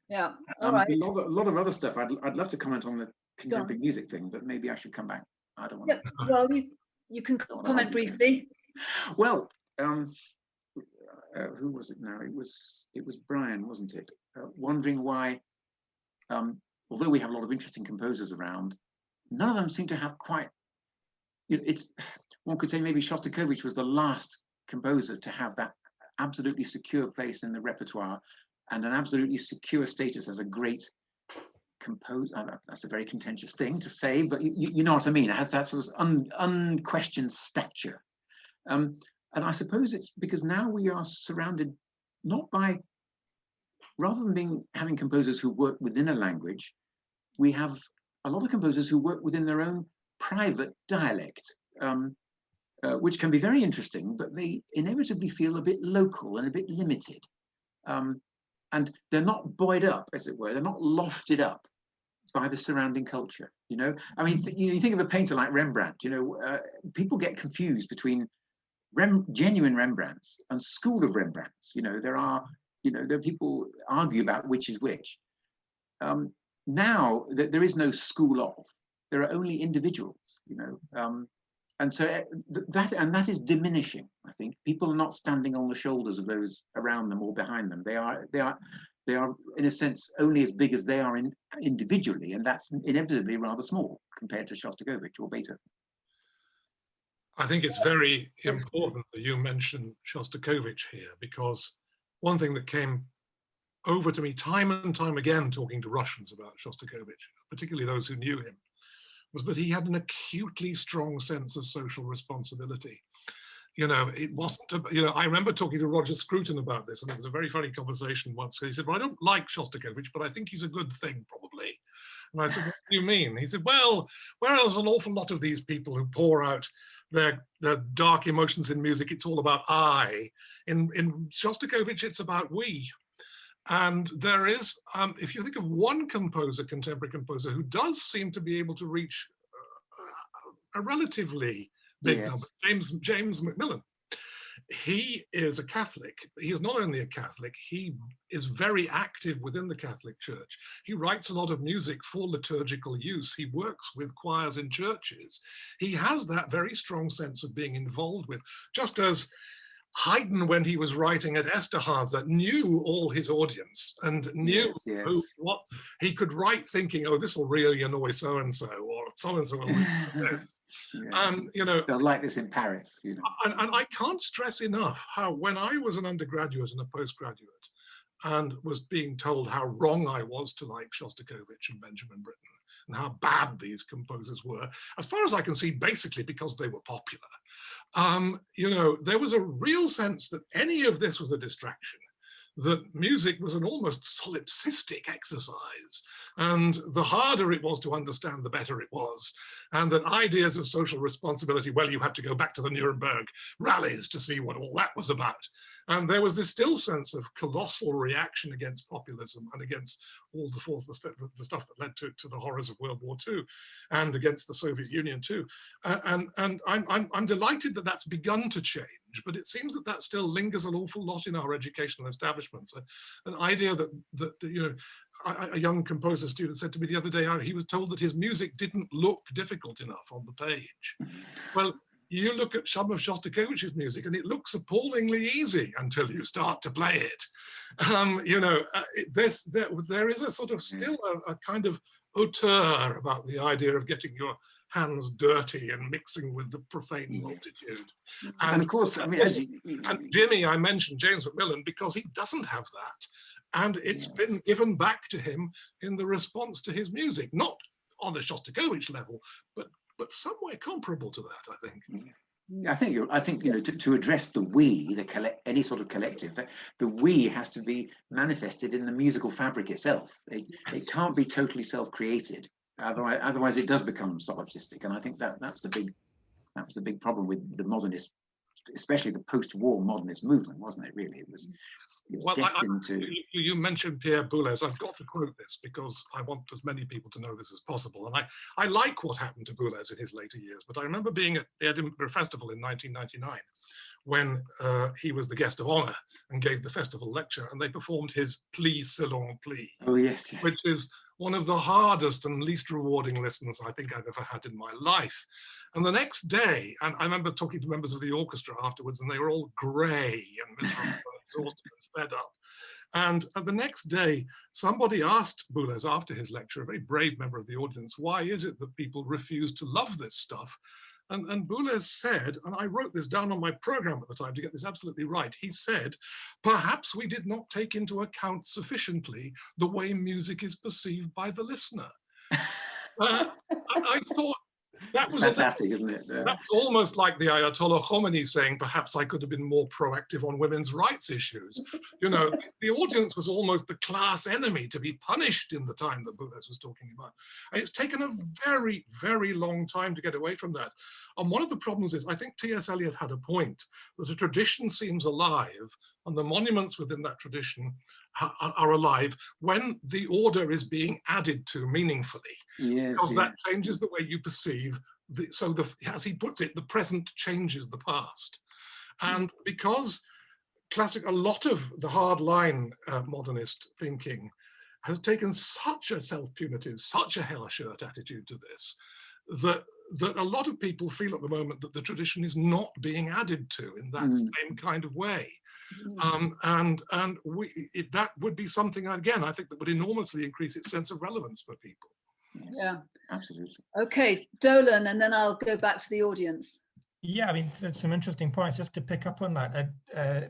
Yeah. All right. A lot of other stuff. I'd love to comment on the contemporary music thing, but maybe I should come back. I don't want to. Well, you can comment briefly. Well, who was it now? It was Brian, wasn't it? Wondering why, although we have a lot of interesting composers around, none of them seem to have quite. You know, one could say maybe Shostakovich was the last composer to have that absolutely secure place in the repertoire and an absolutely secure status as a great composer. That's a very contentious thing to say, but you know what I mean. It has that sort of unquestioned stature. And I suppose it's because now we are surrounded not by, rather than having composers who work within a language, we have a lot of composers who work within their own private dialect, which can be very interesting, but they inevitably feel a bit local and a bit limited. And they're not buoyed up, as it were, they're not lofted up by the surrounding culture, you know? I mean, you think of a painter like Rembrandt, you know, people get confused between genuine Rembrandts and school of Rembrandts. You know, there are people argue about which is which. Now there is no school of, there are only individuals, you know, and so that is diminishing. I think people are not standing on the shoulders of those around them or behind them. They are in a sense only as big as they are individually, and that's inevitably rather small compared to Shostakovich or Beethoven. I think it's very important that you mention Shostakovich here, because one thing that came over to me time and time again talking to Russians about Shostakovich, particularly those who knew him, was that he had an acutely strong sense of social responsibility. You know, it wasn't, you know, I remember talking to Roger Scruton about this, and it was a very funny conversation once. He said, well, I don't like Shostakovich, but I think he's a good thing, probably. And I said, what do you mean? He said, well, whereas an awful lot of these people who pour out their dark emotions in music, it's all about I. In Shostakovich, it's about we. And there is, if you think of one composer, contemporary composer, who does seem to be able to reach a relatively big number, James Macmillan. he is a Catholic. He is not only a Catholic, he is very active within the Catholic Church. He writes a lot of music for liturgical use. He works with choirs in churches. He has that very strong sense of being involved with, just as Haydn, when he was writing at Esterházy, knew all his audience and knew what he could write, thinking, "Oh, this will really annoy so and so," or "so and so will like this." And you know, they'll like this in Paris. You know, and I can't stress enough how, when I was an undergraduate and a postgraduate, and was being told how wrong I was to like Shostakovich and Benjamin Britten, and how bad these composers were, as far as I can see, basically because they were popular. You know, there was a real sense that any of this was a distraction, that music was an almost solipsistic exercise, and the harder it was to understand, the better it was, and that ideas of social responsibility, well, you have to go back to the Nuremberg rallies to see what all that was about. And there was this still sense of colossal reaction against populism and against all the stuff that led to the horrors of World War II, and against the Soviet Union too. And I'm delighted that that's begun to change, but it seems that that still lingers an awful lot in our educational establishments. An idea that you know, a young composer student said to me the other day, he was told that his music didn't look difficult enough on the page. Well, you look at some of Shostakovich's music and it looks appallingly easy until you start to play it. You know, there is a sort of still a kind of hauteur about the idea of getting your hands dirty and mixing with the profane multitude. And of course, I mean, and Jimmy, I mentioned James Macmillan because he doesn't have that. And it's been given back to him in the response to his music, not on the Shostakovich level, but somewhere comparable to that, I think. I think you know, to address the we, any sort of collective, the we has to be manifested in the musical fabric itself. It can't be totally self-created. Otherwise, it does become solipsistic. And I think that's the big problem with the modernist, especially the post-war modernist movement, wasn't it? Really, it was destined to. You mentioned Pierre Boulez. I've got to quote this because I want as many people to know this as possible. And I like what happened to Boulez in his later years, but I remember being at the Edinburgh Festival in 1999 when he was the guest of honor and gave the festival lecture, and they performed his Pli Selon Pli. Oh, yes, yes. Which is one of the hardest and least rewarding lessons I think I've ever had in my life. And the next day, and I remember talking to members of the orchestra afterwards, and they were all grey and miserable and exhausted and fed up. And the next day, somebody asked Boulez after his lecture, a very brave member of the audience, why is it that people refuse to love this stuff? And Boulez said, and I wrote this down on my program at the time to get this absolutely right, he said, perhaps we did not take into account sufficiently the way music is perceived by the listener. I thought, that was fantastic, isn't it? That's almost like the Ayatollah Khomeini saying, perhaps I could have been more proactive on women's rights issues. You know, the audience was almost the class enemy to be punished in the time that Boulez was talking about. And it's taken a very, very long time to get away from that. And one of the problems is, I think T.S. Eliot had a point, that the tradition seems alive and the monuments within that tradition are alive when the order is being added to meaningfully. Yes, because that changes the way you perceive, as he puts it, the present changes the past. And because a lot of the hardline modernist thinking has taken such a self-punitive, such a hell shirt attitude to this, that a lot of people feel at the moment that the tradition is not being added to in that same kind of way. And that would be something, again, I think that would enormously increase its sense of relevance for people. Yeah, absolutely. Okay, Dolan, and then I'll go back to the audience. Yeah, I mean, there's some interesting points. Just to pick up on that,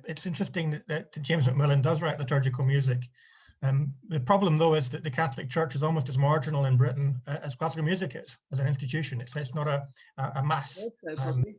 it's interesting that James Macmillan does write liturgical music. The problem, though, is that the Catholic Church is almost as marginal in Britain as classical music is as an institution. It's not a mass, in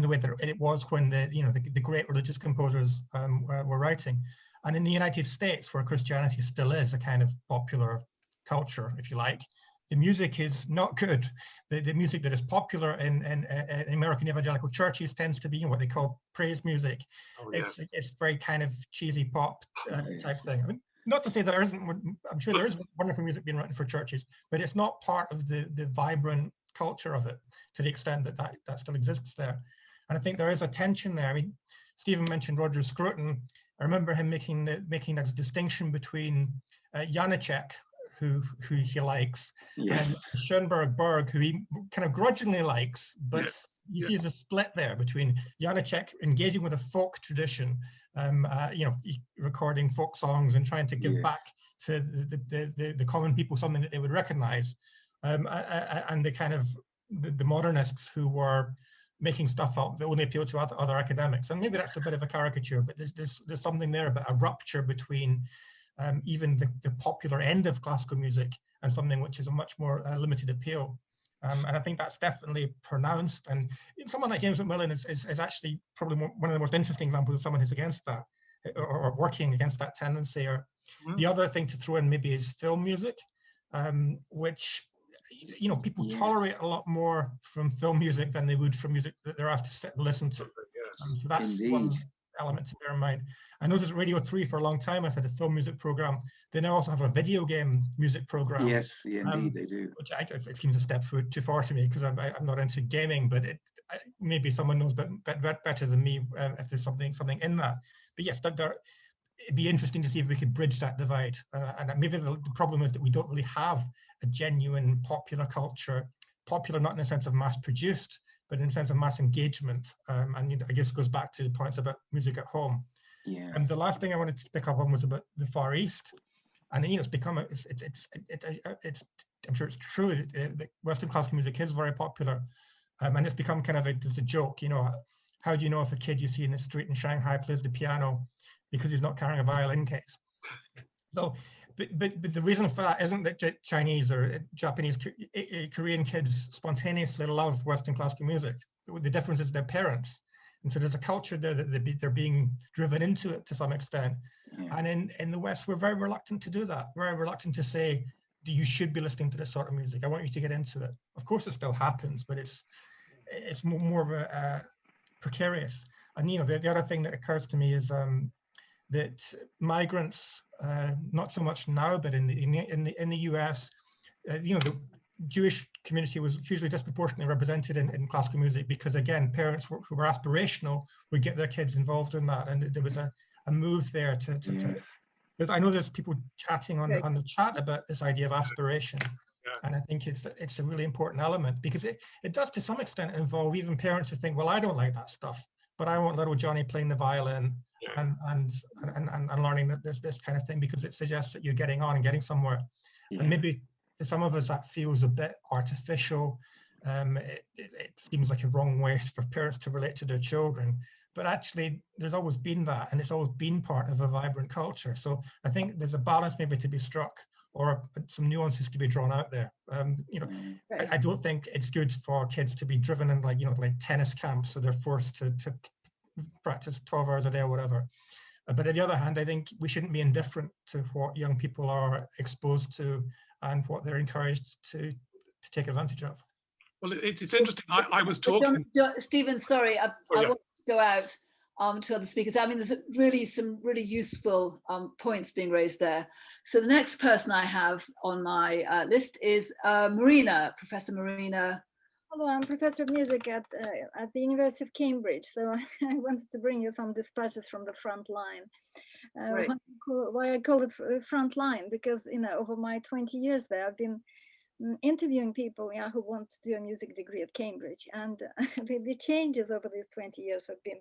the way that it was when the great religious composers were writing. And in the United States, where Christianity still is a kind of popular culture, if you like, the music is not good. The music that is popular in American evangelical churches tends to be what they call praise music. Oh, yeah. It's very kind of cheesy pop type thing. I mean, not to say there isn't, I'm sure there is wonderful music being written for churches, but it's not part of the vibrant culture of it to the extent that still exists there. And I think there is a tension there. I mean, Stephen mentioned Roger Scruton. I remember him making that distinction between Janacek, who he likes, Yes. and Schoenberg Berg, who he kind of grudgingly likes, but Yes. you see there's a split there between Janacek engaging with a folk tradition, you know, recording folk songs and trying to give Yes. back to the common people something that they would recognize, and the kind of the modernists who were making stuff up that only appealed to other academics. And maybe that's a bit of a caricature, but there's something there about a rupture between even the popular end of classical music and something which is a much more limited appeal. And I think that's definitely pronounced. And someone like James McMillan is actually probably one of the most interesting examples of someone who's against that, or working against that tendency. Or the other thing to throw in maybe is film music, which, you know, people Yes. tolerate a lot more from film music than they would from music that they're asked to sit and listen to. Yes. So that's Indeed. one element to bear in mind. I noticed Radio 3 for a long time, I said a film music program. They now also have a video game music program. Yes, indeed, they do. Which it seems a step too far to me, because I'm not into gaming, but maybe someone knows better than me if there's something in that. But yes, it'd be interesting to see if we could bridge that divide. And maybe the problem is that we don't really have a genuine popular culture, popular not in the sense of mass produced, but in the sense of mass engagement. And I guess it goes back to the points about music at home. Yeah. And the last thing I wanted to pick up on was about the Far East. And you know, it's become I'm sure it's true that Western classical music is very popular, and it's become kind of there's a joke. You know, how do you know if a kid you see in the street in Shanghai plays the piano because he's not carrying a violin case? So, but the reason for that isn't that Chinese or Japanese, Korean kids spontaneously love Western classical music. The difference is their parents. And so there's a culture there that they're being driven into it to some extent. Yeah. And in the West, we're very reluctant to do that. Very reluctant to say, you should be listening to this sort of music. I want you to get into it. Of course, it still happens, but it's more of a precarious. And you know, the other thing that occurs to me is that migrants, not so much now, but in the US, you know, the Jewish community was hugely disproportionately represented in classical music because, again, parents who were aspirational would get their kids involved in that, and there was a move there to Yes. I know there's people chatting on the chat about this idea of aspiration, and I think it's a really important element because it does to some extent involve even parents who think, well, I don't like that stuff, but I want little Johnny playing the violin and learning that this kind of thing because it suggests that you're getting on and getting somewhere. Yeah. And maybe to some of us that feels a bit artificial. It seems like a wrong way for parents to relate to their children, but actually there's always been that, and it's always been part of a vibrant culture. So I think there's a balance maybe to be struck, or some nuances to be drawn out there. You know, I don't think it's good for kids to be driven in like tennis camps, so they're forced to practice 12 hours a day or whatever. But on the other hand, I think we shouldn't be indifferent to what young people are exposed to and what they're encouraged to take advantage of. Well, it's interesting. I was talking. Stephen, sorry, I want to go out to other speakers. I mean, there's some really useful points being raised there. So the next person I have on my list is Marina, Professor Marina. Hello, I'm Professor of Music at the University of Cambridge. So I wanted to bring you some dispatches from the front line. Why I call it front line, because, you know, over my 20 years there, I've been interviewing people who want to do a music degree at Cambridge. And the changes over these 20 years have been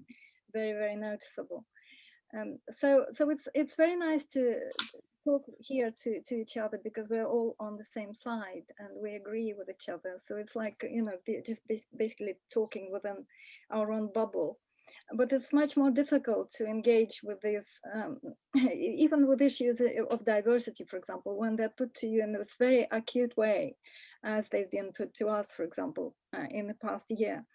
very, very noticeable. So it's very nice to talk here to each other because we're all on the same side and we agree with each other. So it's like, you know, just basically talking within our own bubble. But it's much more difficult to engage with this, even with issues of diversity, for example, when they're put to you in this very acute way, as they've been put to us, for example, in the past year.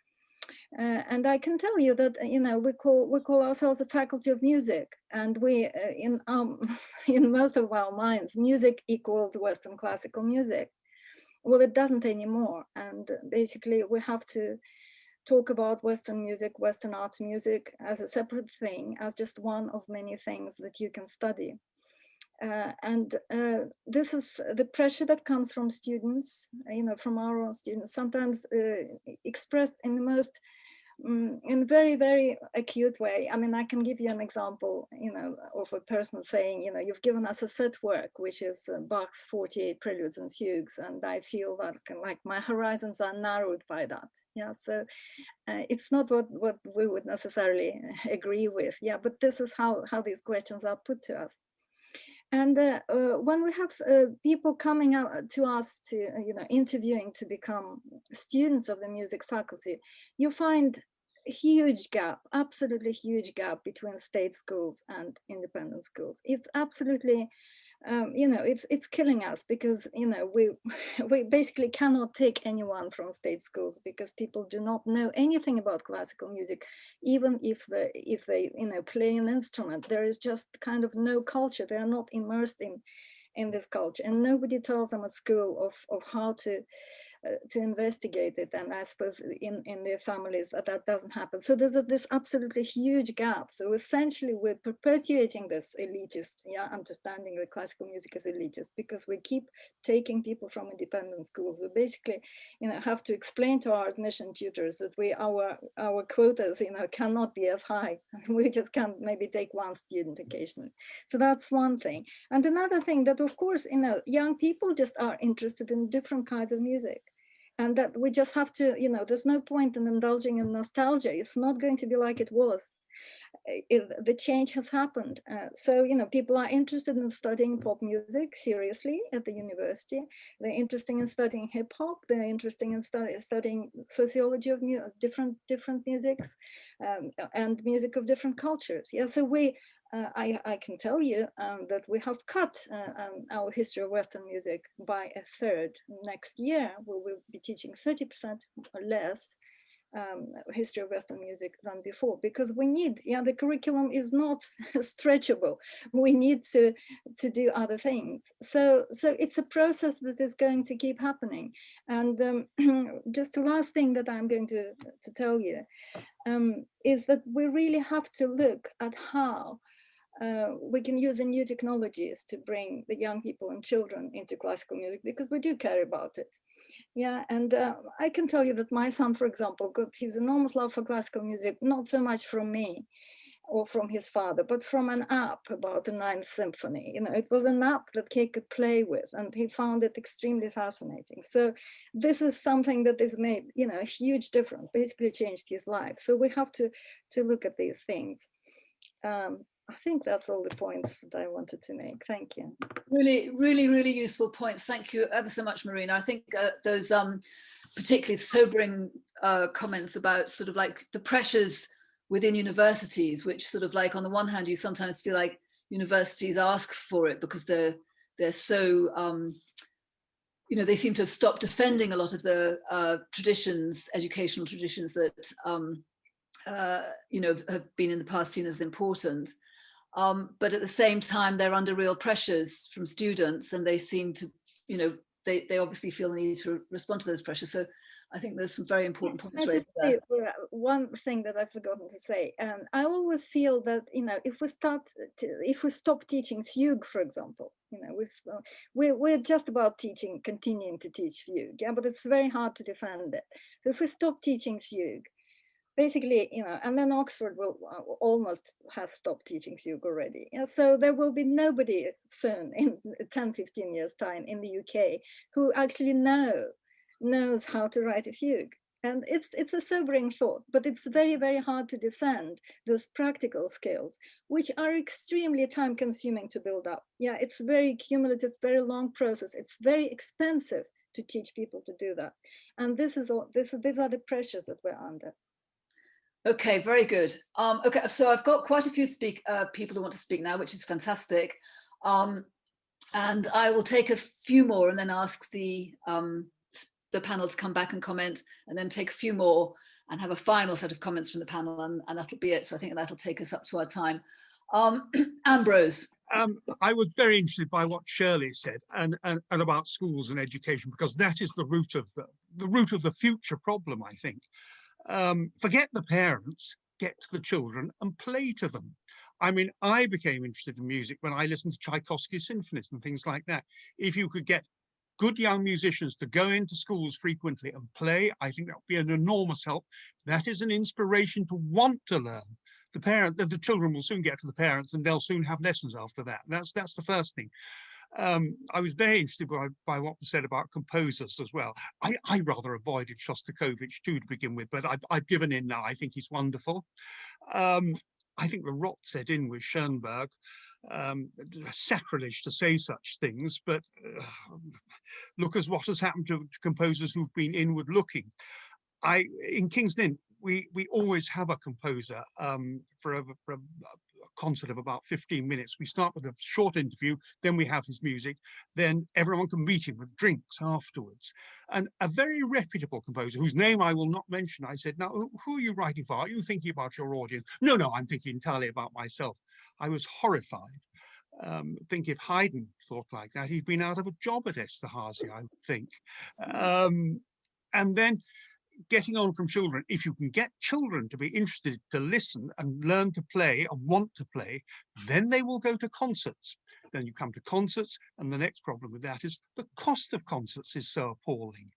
And I can tell you that, you know, we call ourselves a faculty of music, and we, in most of our minds, music equaled Western classical music. Well, it doesn't anymore, and basically we have to talk about Western music, Western arts music as a separate thing, as just one of many things that you can study. And this is the pressure that comes from students, you know, from our own students, sometimes expressed in the most in very, very acute way. I mean, I can give you an example, of a person saying, you've given us a set work, which is Bach's 48 preludes and fugues, and I feel that like my horizons are narrowed by that. Yeah, so it's not what we would necessarily agree with. Yeah, but this is how these questions are put to us. And when we have people coming out to us to, interviewing to become students of the music faculty, you find a huge gap, absolutely huge gap between state schools and independent schools. It's absolutely, it's killing us, because, we basically cannot take anyone from state schools because people do not know anything about classical music. Even if they play an instrument, there is just kind of no culture. They are not immersed in this culture, and nobody tells them at school of how to investigate it. And I suppose in their families that doesn't happen. So there's this absolutely huge gap. So essentially we're perpetuating this elitist understanding that classical music is elitist, because we keep taking people from independent schools. We basically have to explain to our admission tutors that our quotas cannot be as high. We just can't maybe take one student occasionally. So that's one thing. And another thing, that of course young people just are interested in different kinds of music. And that we just have to, there's no point in indulging in nostalgia. It's not going to be like it was. The change has happened. So, people are interested in studying pop music seriously at the university. They're interested in studying hip hop. They're interested in studying sociology of different musics and music of different cultures. Yeah, so I can tell you that we have cut our history of Western music by a third. Next year, we will be teaching 30% or less history of Western music than before, because we need, the curriculum is not stretchable. We need to do other things. So it's a process that is going to keep happening. And just the last thing that I'm going to tell you is that we really have to look at how we can use the new technologies to bring the young people and children into classical music, because we do care about it. Yeah, and I can tell you that my son, for example, got his enormous love for classical music, not so much from me or from his father, but from an app about the Ninth Symphony. It was an app that he could play with, and he found it extremely fascinating. So this is something that has made, a huge difference, basically changed his life. So we have to look at these things. I think that's all the points that I wanted to make. Thank you. Really, really, really useful points. Thank you ever so much, Marina. I think those particularly sobering comments about sort of like the pressures within universities, which sort of like, on the one hand, you sometimes feel like universities ask for it because they're so, they seem to have stopped defending a lot of the traditions, educational traditions that, have been in the past seen as important. But at the same time, they're under real pressures from students, and they seem to, they obviously feel the need to respond to those pressures. So I think there's some very important points raised there. One thing that I've forgotten to say, I always feel that, if we stop teaching fugue, for example, we're just about continuing to teach fugue, but it's very hard to defend it. So if we stop teaching fugue, basically, and then Oxford will almost have stopped teaching fugue already. So there will be nobody soon in 10, 15 years time in the UK who actually knows how to write a fugue. And it's a sobering thought, but it's very, very hard to defend those practical skills, which are extremely time consuming to build up. Yeah, it's very cumulative, very long process. It's very expensive to teach people to do that. And these are the pressures that we're under. Okay, very good. Okay, so I've got quite a few people who want to speak now, which is fantastic. And I will take a few more and then ask the panel to come back and comment, and then take a few more and have a final set of comments from the panel, and that'll be it. So I think that'll take us up to our time. Ambrose. I was very interested by what Shirley said and about schools and education, because that is the root of the future problem, I think. Forget the parents, get to the children and play to them. I mean, I became interested in music when I listened to Tchaikovsky's symphonies and things like that. If you could get good young musicians to go into schools frequently and play. I think that would be an enormous help. That is an inspiration to want to learn. The children will soon get to the parents, and they'll soon have lessons after that. That's the first thing. I was very interested by what was said about composers as well. I rather avoided Shostakovich too to begin with, but I've given in now. I think he's wonderful. I think the rot set in with Schoenberg. Sacrilege to say such things, but look at what has happened to composers who've been inward looking. In King's Lynn, we always have a composer for a concert of about 15 minutes. We start with a short interview, then we have his music, then everyone can meet him with drinks afterwards. And a very reputable composer, whose name I will not mention, I said, now, who are you writing for? Are you thinking about your audience? No, I'm thinking entirely about myself. I was horrified. Think if Haydn thought like that, he'd been out of a job at Esterhazy, I would think. And then getting on from children, if you can get children to be interested to listen and learn to play and want to play, then they will go to concerts. Then you come to concerts, and the next problem with that is the cost of concerts is so appalling.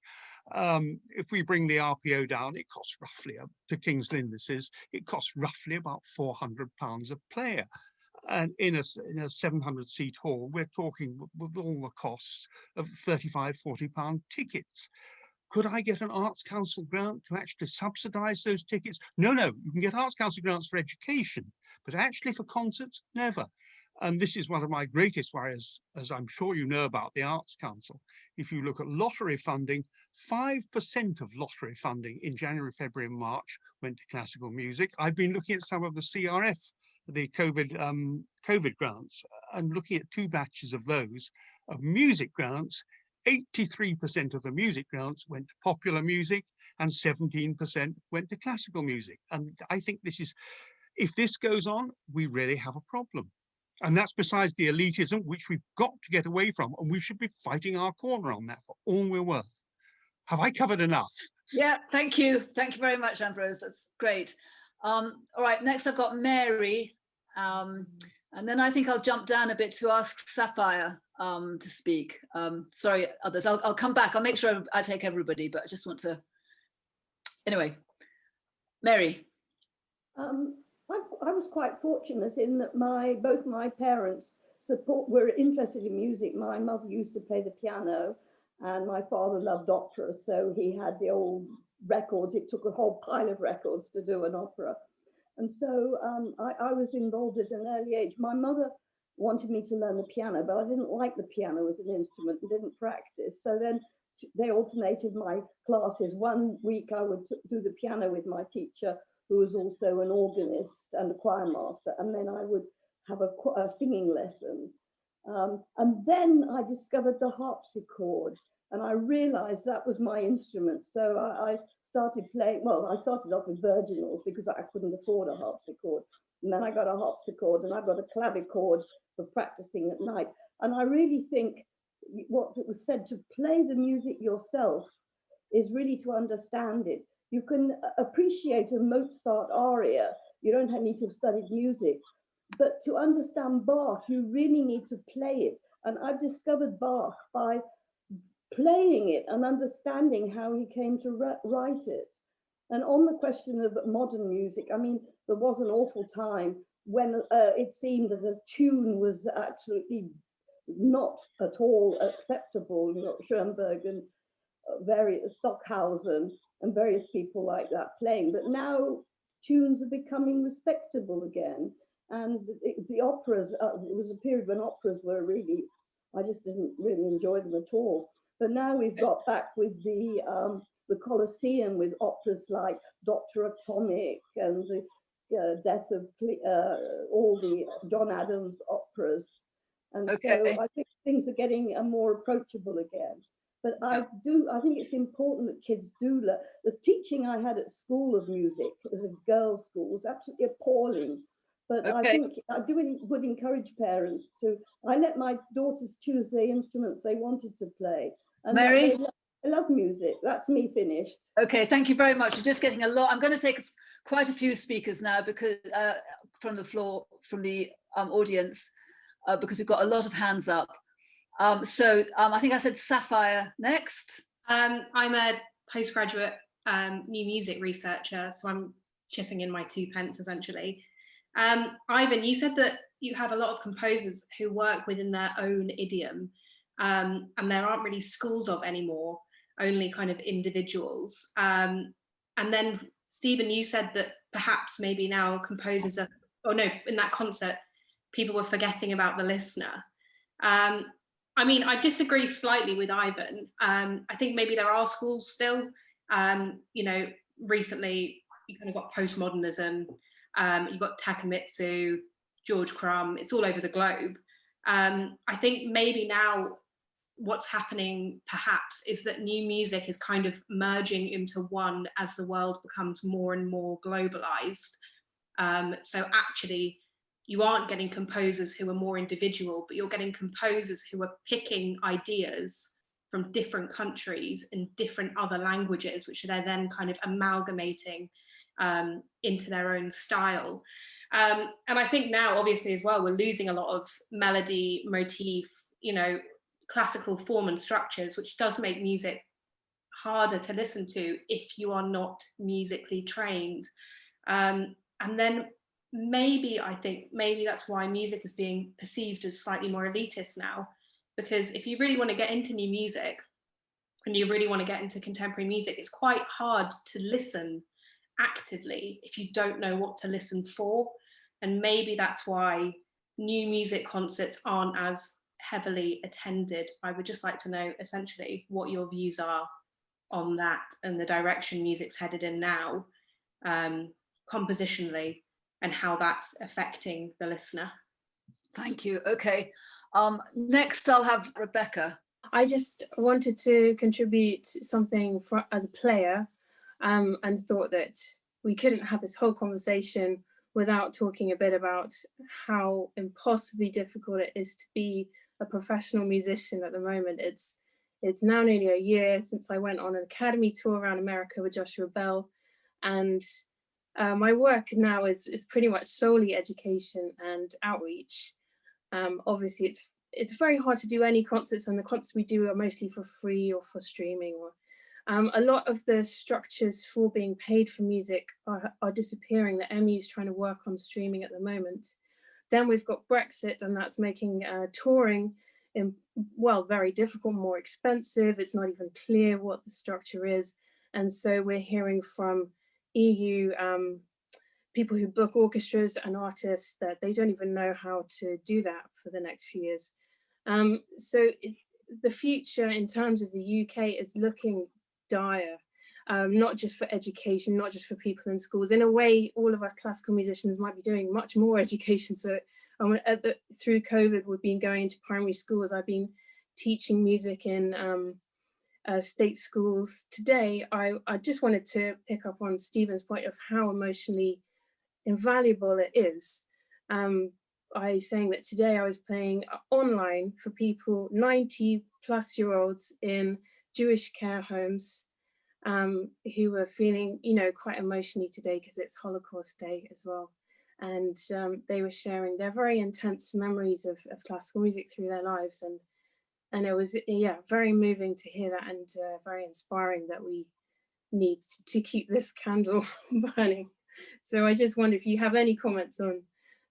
If we bring the RPO down, it costs roughly, to King's Lynn this is, it costs roughly about £400 a player. And in a 700-seat hall, we're talking with all the costs of £35, £40 tickets. Could I get an Arts Council grant to actually subsidise those tickets? No, you can get Arts Council grants for education, but actually for concerts, never. And this is one of my greatest worries, as I'm sure you know about the Arts Council. If you look at lottery funding, 5% of lottery funding in January, February and March went to classical music. I've been looking at some of the CRF, the COVID grants, and looking at 2 batches of those, of music grants. 83% of the music grants went to popular music and 17% went to classical music. And I think this is, if this goes on, we really have a problem. And that's besides the elitism, which we've got to get away from. And we should be fighting our corner on that for all we're worth. Have I covered enough? Yeah, thank you. Thank you very much, Ambrose. That's great. All right, next I've got Mary. And then I think I'll jump down a bit to ask Sapphire to speak. Sorry, others. I'll come back. I'll make sure I take everybody, but I just want to. Anyway, Mary. I was quite fortunate in that both my parents were interested in music. My mother used to play the piano, and my father loved opera, so he had the old records. It took a whole pile of records to do an opera. And so I was involved at an early age. My mother wanted me to learn the piano, but I didn't like the piano as an instrument and didn't practice. So then they alternated my classes. One week I would do the piano with my teacher, who was also an organist and a choir master, and then I would have a singing lesson. And then I discovered the harpsichord, and I realized that was my instrument. So I started playing, well, I started off with virginals because I couldn't afford a harpsichord. And then I got a harpsichord, and I got a clavichord for practicing at night. And I really think what was said, to play the music yourself is really to understand it. You can appreciate a Mozart aria. You don't need to have studied music. But to understand Bach, you really need to play it. And I've discovered Bach by playing it and understanding how he came to write it. And on the question of modern music, I mean, there was an awful time when it seemed that a tune was absolutely not at all acceptable. You know, Schoenberg and various Stockhausen and various people like that playing. But now tunes are becoming respectable again. And the operas, it was a period when operas were really, I just didn't really enjoy them at all. But now we've got back with the Colosseum, with operas like Dr. Atomic and the death of all the John Adams operas. And so I think things are getting more approachable again. But I think it's important that kids do learn. The teaching I had at School of Music, as a girls' school, was absolutely appalling. But I think I would encourage parents to. I let my daughters choose the instruments they wanted to play. And Mary? I love music. That's me finished. Okay, thank you very much. We're just getting a lot. I'm going to take quite a few speakers now because from the floor, from the audience, because we've got a lot of hands up. I think I said Sapphire next. I'm a postgraduate new music researcher, so I'm chipping in my 2 pence essentially. Ivan, you said that you have a lot of composers who work within their own idiom, and there aren't really schools of anymore, only kind of individuals. And then Stephen, you said that perhaps maybe now composers are, in that concert, people were forgetting about the listener. I mean, I disagree slightly with Ivan. I think maybe there are schools still. Recently you kind of got postmodernism, you've got Takamitsu, George Crumb, it's all over the globe. I think maybe now what's happening perhaps is that new music is kind of merging into one as the world becomes more and more globalized. So actually, you aren't getting composers who are more individual, but you're getting composers who are picking ideas from different countries in different other languages, which they're then kind of amalgamating into their own style. And I think now, obviously, as well, we're losing a lot of melody, motif, classical form and structures, which does make music harder to listen to if you are not musically trained. And then maybe that's why music is being perceived as slightly more elitist now, because if you really want to get into new music and you really want to get into contemporary music, it's quite hard to listen actively if you don't know what to listen for. And maybe that's why new music concerts aren't as heavily attended. I would just like to know essentially what your views are on that and the direction music's headed in now, compositionally, and how that's affecting the listener. Thank you. Okay. Next, I'll have Rebecca. I just wanted to contribute something as a player, and thought that we couldn't have this whole conversation without talking a bit about how impossibly difficult it is to be a professional musician at the moment. It's now nearly a year since I went on an academy tour around America with Joshua Bell, and my work now is pretty much solely education and outreach. Obviously, it's very hard to do any concerts, and the concerts we do are mostly for free or for streaming. Or a lot of the structures for being paid for music are disappearing. The MU's trying to work on streaming at the moment. Then we've got Brexit, and that's making touring very difficult, more expensive. It's not even clear what the structure is, and so we're hearing from EU people who book orchestras and artists that they don't even know how to do that for the next few years. The future in terms of the UK is looking dire, not just for education, not just for people in schools. In a way, all of us classical musicians might be doing much more education. So through COVID, we've been going into primary schools. I've been teaching music in state schools. Today, I just wanted to pick up on Stephen's point of how emotionally invaluable it is. I was saying that today I was playing online for people, 90-plus-year-olds in Jewish care homes, who were feeling, quite emotionally today because it's Holocaust Day as well. And they were sharing their very intense memories of classical music through their lives. And it was, very moving to hear that, and very inspiring that we need to keep this candle burning. So I just wonder if you have any comments on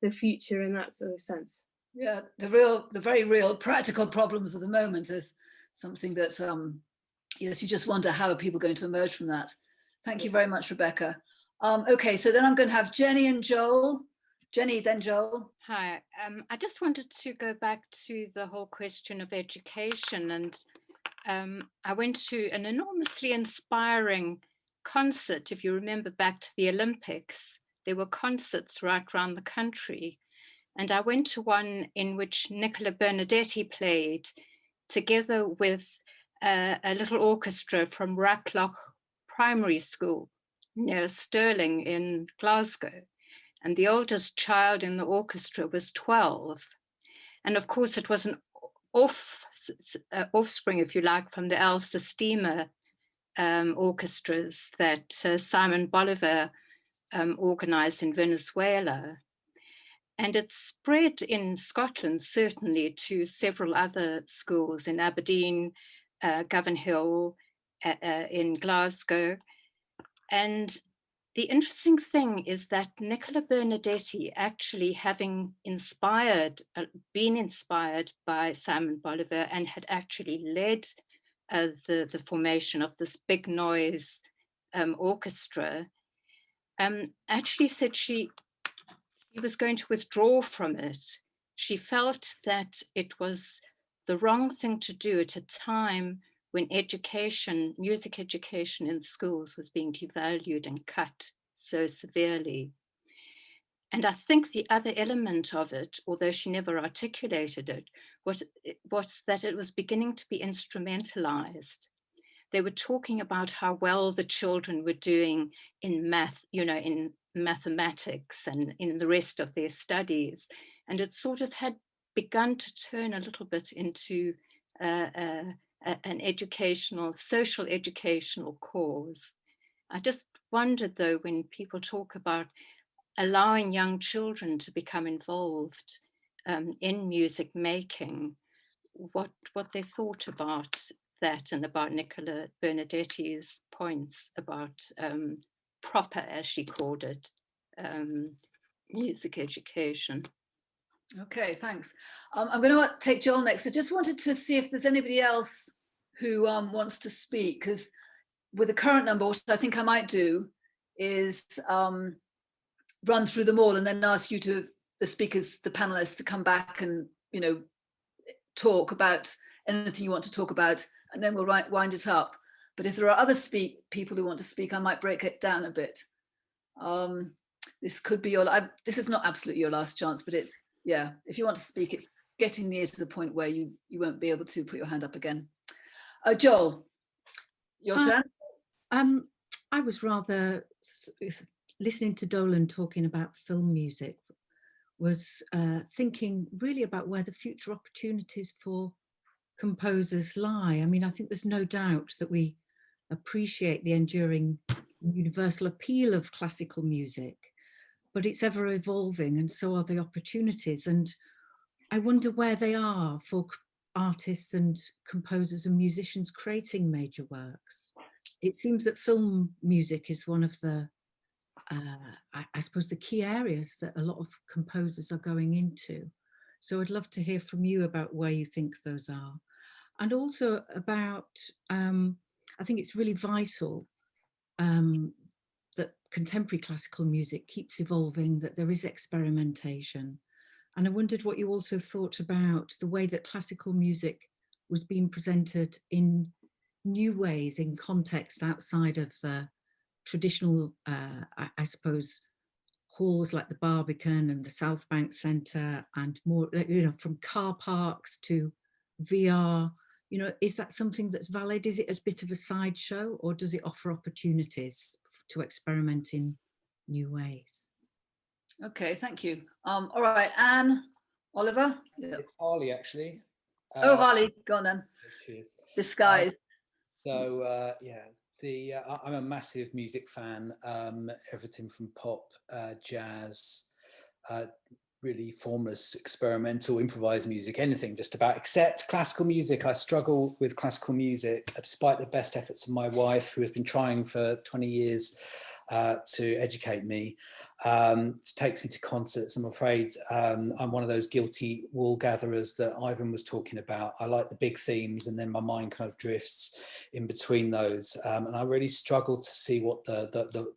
the future in that sort of sense. Yeah, the very real practical problems of the moment is something that, yes, you just wonder how are people going to emerge from that. Thank you very much, Rebecca. Okay, so then I'm going to have Jenny and Joel. Jenny, then Joel. Hi, I just wanted to go back to the whole question of education, and I went to an enormously inspiring concert. If you remember back to the Olympics, there were concerts right around the country, and I went to one in which Nicola Bernadetti played together with a little orchestra from Rackloch Primary School near Stirling in Glasgow. And the oldest child in the orchestra was 12. And of course, it was an offspring, if you like, from the El Sistema orchestras that Simon Bolivar organized in Venezuela. And it spread in Scotland, certainly, to several other schools in Aberdeen, Govanhill, in Glasgow. And the interesting thing is that Nicola Bernadetti, actually having been inspired by Simon Bolivar and had actually led the formation of this big noise orchestra, actually said she was going to withdraw from it. She felt that it was the wrong thing to do at a time when education, music education in schools was being devalued and cut so severely. And I think the other element of it, although she never articulated it, was that it was beginning to be instrumentalized. They were talking about how well the children were doing in math, in mathematics and in the rest of their studies. And it sort of had begun to turn a little bit into an social educational cause. I just wondered, though, when people talk about allowing young children to become involved in music making, what they thought about that and about Nicola Bernadetti's points about proper, as she called it, music education. Okay, thanks. I'm going to take Joel next. I just wanted to see if there's anybody else who wants to speak, because with the current number, what I think I might do is run through them all and then ask you the speakers, the panelists, to come back and talk about anything you want to talk about, and then we'll wind it up. But if there are other people who want to speak, I might break it down a bit. This could be this is not absolutely your last chance, but it's, yeah, if you want to speak, it's getting near to the point where you won't be able to put your hand up again. Joel, your turn. I was rather, listening to Dolan talking about film music, was thinking really about where the future opportunities for composers lie. I mean, I think there's no doubt that we appreciate the enduring universal appeal of classical music, but it's ever evolving, and so are the opportunities. And I wonder where they are for artists and composers and musicians creating major works. It seems that film music is one of the, I suppose, the key areas that a lot of composers are going into. So I'd love to hear from you about where you think those are. And also about, I think it's really vital that contemporary classical music keeps evolving, that there is experimentation. And I wondered what you also thought about the way that classical music was being presented in new ways, in contexts outside of the traditional, I suppose, halls like the Barbican and the South Bank Centre, and more, from car parks to VR. Is that something that's valid? Is it a bit of a sideshow, or does it offer opportunities to experiment in new ways? Okay, thank you. All right, Anne, Oliver? Yeah. It's Harley, actually. Harley, go on then. Cheers. Disguise. I'm a massive music fan, everything from pop, jazz, really formless, experimental, improvised music, anything just about, except classical music. I struggle with classical music, despite the best efforts of my wife, who has been trying for 20 years to educate me. Takes me to concerts. I'm afraid I'm one of those guilty wool gatherers that Ivan was talking about. I like the big themes, and then my mind kind of drifts in between those. And I really struggle to see what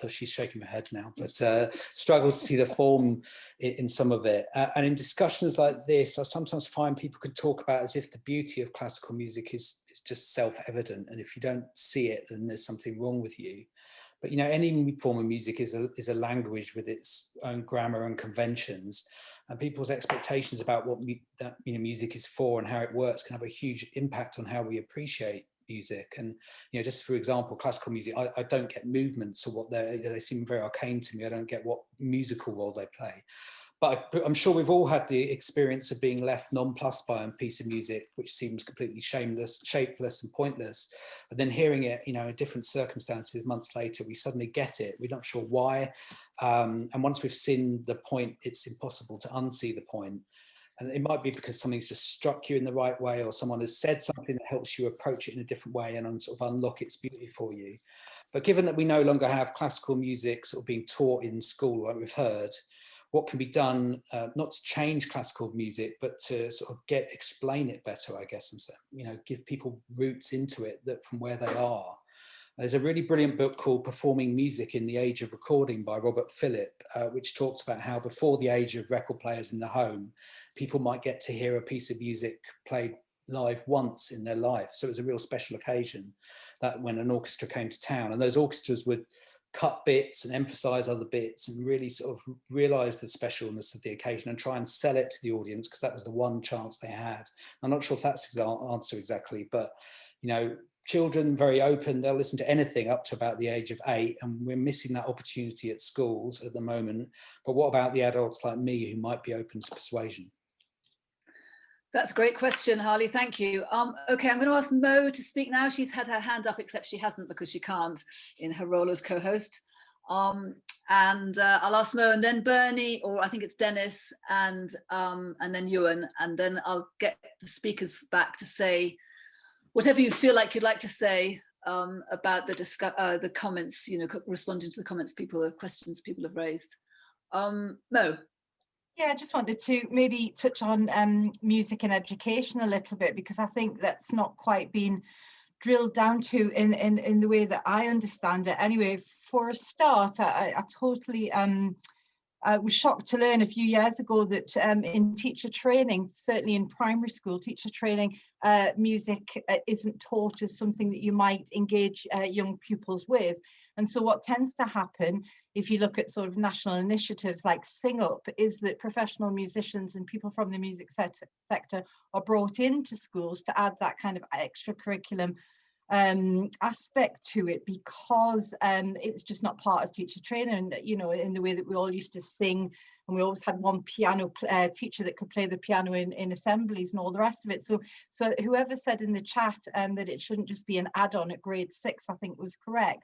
she's shaking my head now, but struggle to see the form in some of it. And in discussions like this, I sometimes find people can talk about as if the beauty of classical music is just self-evident, and if you don't see it, then there's something wrong with you. But any form of music is a language with its own grammar and conventions, and people's expectations about what music is for and how it works can have a huge impact on how we appreciate music. And just for example, classical music, I don't get movements or what they seem very arcane to me. I don't get what musical role they play. But I'm sure we've all had the experience of being left nonplussed by a piece of music which seems completely shapeless and pointless. But then hearing it, in different circumstances months later, we suddenly get it. We're not sure why. And once we've seen the point, it's impossible to unsee the point. And it might be because something's just struck you in the right way, or someone has said something that helps you approach it in a different way and sort of unlock its beauty for you. But given that we no longer have classical music sort of being taught in school, like we've heard, what can be done, not to change classical music, but to sort of explain it better, I guess, and so, give people roots into it from where they are. There's a really brilliant book called Performing Music in the Age of Recording by Robert Phillip, which talks about how before the age of record players in the home, people might get to hear a piece of music played live once in their life. So it was a real special occasion that when an orchestra came to town, and those orchestras would cut bits and emphasize other bits and really sort of realize the specialness of the occasion and try and sell it to the audience, because that was the one chance they had. I'm not sure if that's the answer exactly, but children, very open, they'll listen to anything up to about the age of 8, and we're missing that opportunity at schools at the moment. But what about the adults like me who might be open to persuasion? That's a great question, Harley. Thank you. Okay, I'm going to ask Mo to speak now. She's had her hand up, except she hasn't because she can't in her role as co-host. I'll ask Mo, and then Bernie, or I think it's Dennis, and then Ewan, and then I'll get the speakers back to say whatever you feel like you'd like to say about the comments, responding to the comments questions people have raised. Mo. Yeah, I just wanted to maybe touch on music and education a little bit, because I think that's not quite been drilled down to in the way that I understand it. Anyway, for a start, I totally was shocked to learn a few years ago that in teacher training, certainly in primary school teacher training, music isn't taught as something that you might engage young pupils with. And so what tends to happen, if you look at sort of national initiatives like Sing Up, is that professional musicians and people from the music sector are brought into schools to add that kind of extra curriculum aspect to it, because it's just not part of teacher training, in the way that we all used to sing, and we always had one piano teacher that could play the piano in assemblies and all the rest of it. So whoever said in the chat that it shouldn't just be an add-on at grade 6, I think was correct.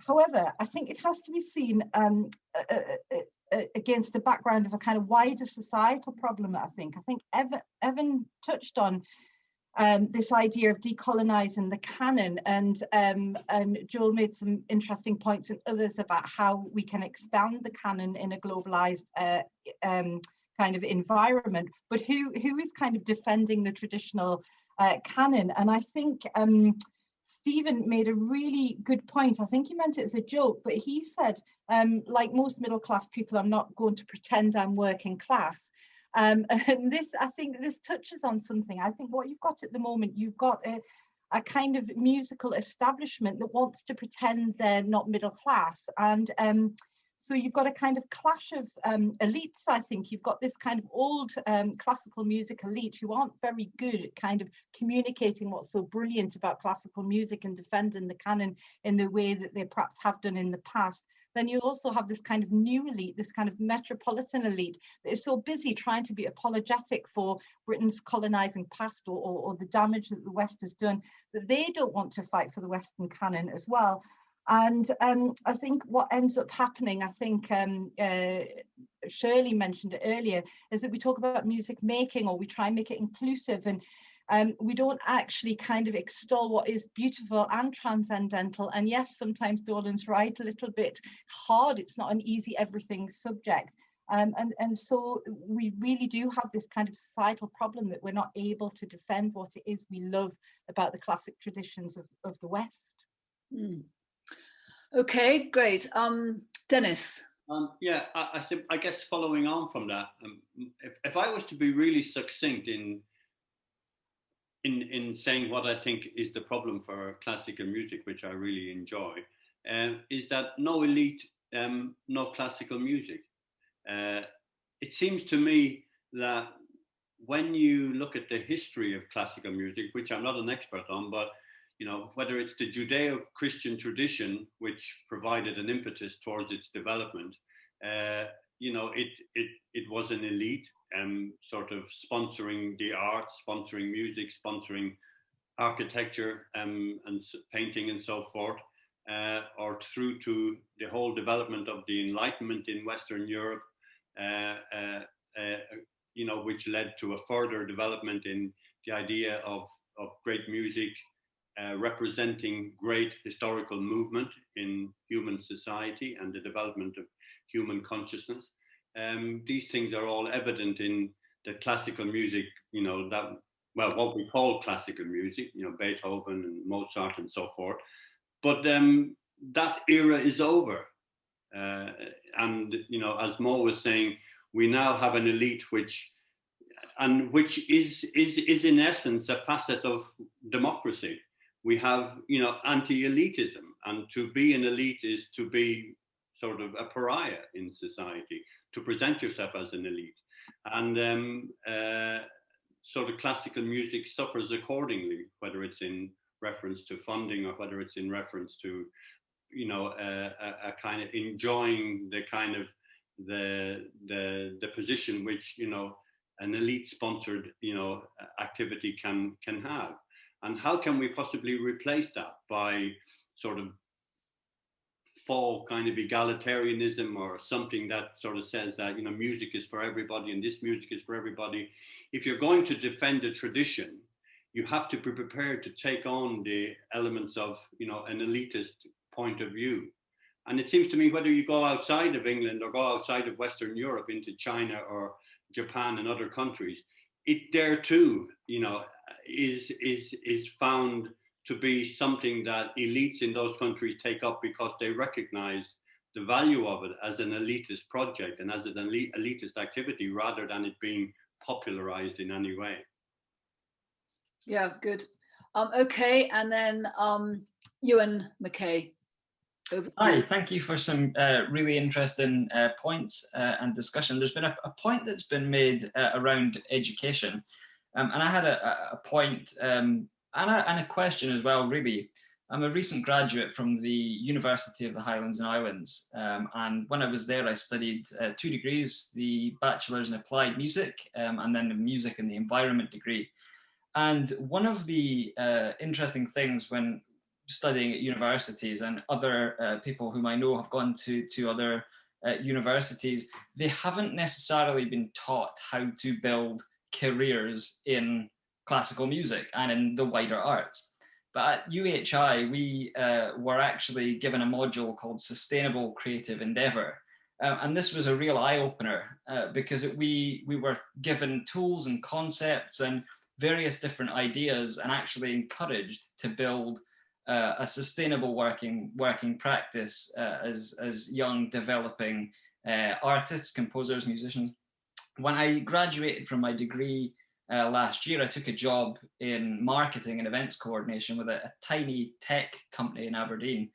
However, I think it has to be seen against the background of a kind of wider societal problem. I think Evan touched on this idea of decolonizing the canon, and Joel made some interesting points and others about how we can expand the canon in a globalized kind of environment. But who is kind of defending the traditional canon? And I think Stephen made a really good point. I think he meant it as a joke, but he said, like most middle class people, I'm not going to pretend I'm working class. And this, I think this touches on something. I think what you've got at the moment, you've got a kind of musical establishment that wants to pretend they're not middle class. And so you've got a kind of clash of elites, I think. You've got this kind of old classical music elite who aren't very good at kind of communicating what's so brilliant about classical music and defending the canon in the way that they perhaps have done in the past. Then you also have this kind of new elite, this kind of metropolitan elite that is so busy trying to be apologetic for Britain's colonizing past or the damage that the West has done, that they don't want to fight for the Western canon as well. And I think what ends up happening, I think Shirley mentioned it earlier, is that we talk about music making, or we try and make it inclusive, and we don't actually kind of extol what is beautiful and transcendental. And yes, sometimes Dolan's right, a little bit hard. It's not an easy everything subject. And so we really do have this kind of societal problem that we're not able to defend what it is we love about the classic traditions of the West. Mm. Okay, great. Dennis. Yeah, I guess following on from that, if I was to be really succinct in saying what I think is the problem for classical music, which I really enjoy, is that no elite, no classical music. It seems to me that when you look at the history of classical music, which I'm not an expert on, but whether it's the Judeo-Christian tradition, which provided an impetus towards its development, it was an elite, sort of sponsoring the arts, sponsoring music, sponsoring architecture, and painting and so forth, or through to the whole development of the Enlightenment in Western Europe, which led to a further development in the idea of great music representing great historical movement in human society and the development of human consciousness. These things are all evident in the classical music, what we call classical music, Beethoven and Mozart and so forth. But that era is over. And, as Mo was saying, we now have an elite which is in essence a facet of democracy. We have, anti-elitism, and to be an elite is to be sort of a pariah in society, to present yourself as an elite. And so the classical music suffers accordingly, whether it's in reference to funding or whether it's in reference to, a kind of enjoying the kind of the position which, an elite sponsored, activity can have. And how can we possibly replace that by sort of full kind of egalitarianism or something that sort of says that, music is for everybody and this music is for everybody? If you're going to defend a tradition, you have to be prepared to take on the elements of, an elitist point of view. And it seems to me, whether you go outside of England or go outside of Western Europe into China or Japan and other countries, it there too, is found to be something that elites in those countries take up because they recognize the value of it as an elitist project and as an elitist activity rather than it being popularized in any way. Yeah, good. Okay, and then Ewan McKay. Hi, thank you for some really interesting points and discussion. There's been a point that's been made around education, and I had a point and a question as well, really. I'm a recent graduate from the University of the Highlands and Islands, and when I was there, I studied 2 degrees, the Bachelor's in Applied Music, and then the Music and the Environment degree. And one of the interesting things when studying at universities, and other people whom I know have gone to other universities, they haven't necessarily been taught how to build careers in classical music and in the wider arts. But at UHI, we were actually given a module called Sustainable Creative Endeavour. And this was a real eye-opener because we were given tools and concepts and various different ideas and actually encouraged to build a sustainable working practice as young developing artists, composers, musicians. When I graduated from my degree last year, I took a job in marketing and events coordination with a tiny tech company in Aberdeen.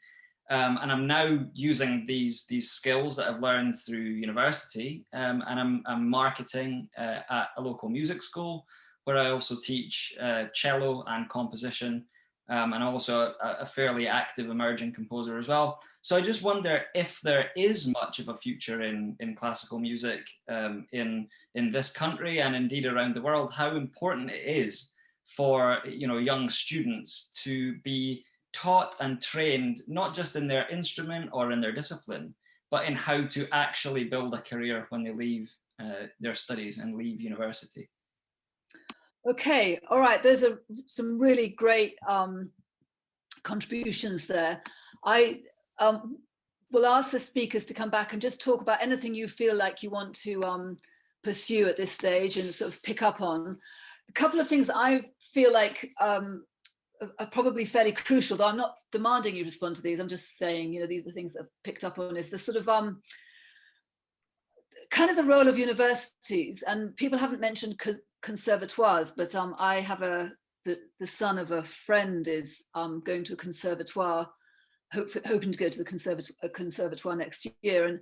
And I'm now using these skills that I've learned through university, and I'm marketing at a local music school where I also teach cello and composition. And I'm also a fairly active emerging composer as well. So I just wonder if there is much of a future in classical music in this country and indeed around the world, how important it is for young students to be taught and trained, not just in their instrument or in their discipline, but in how to actually build a career when they leave their studies and leave university. Okay, all right, those are some really great contributions there. I will ask the speakers to come back and just talk about anything you feel like you want to pursue at this stage and sort of pick up on. A couple of things I feel like are probably fairly crucial, though I'm not demanding you respond to these, I'm just saying, these are the things that I've picked up on, is the sort of kind of the role of universities. And people haven't mentioned conservatoires, but I have the son of a friend is going to a conservatoire, hoping to go to the conservatoire next year. And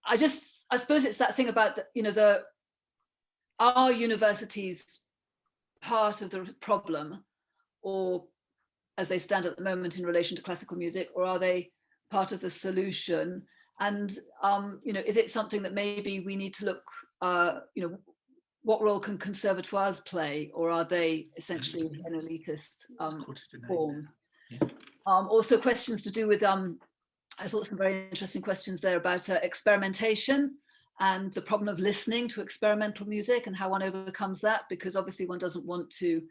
I suppose it's that thing about are universities part of the problem, or as they stand at the moment in relation to classical music, or are they part of the solution? And you know, is it something that maybe we need to look, you know, what role can conservatoires play, or are they essentially an elitist form? Yeah. Also questions to do with, I thought some very interesting questions there about experimentation and the problem of listening to experimental music and how one overcomes that, because obviously one doesn't want to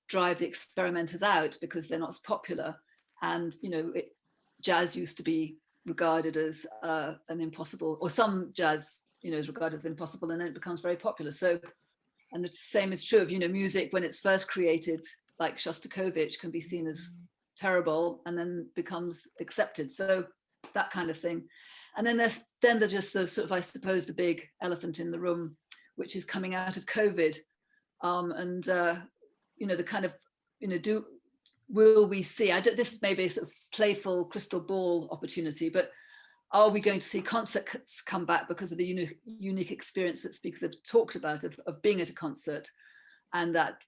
drive the experimenters out because they're not as popular. And, you know, jazz used to be regarded as an impossible, or some jazz, you know, is regarded as impossible, and then it becomes very popular. So, and the same is true of, you know, music when it's first created, like Shostakovich, can be seen as terrible and then becomes accepted. So that kind of thing. And then there's just the sort of, I suppose, the big elephant in the room, which is coming out of COVID. And, you know, the kind of, you know, will we see, this may be a sort of playful crystal ball opportunity, but are we going to see concerts come back because of the unique experience that speakers have talked about of being at a concert, and that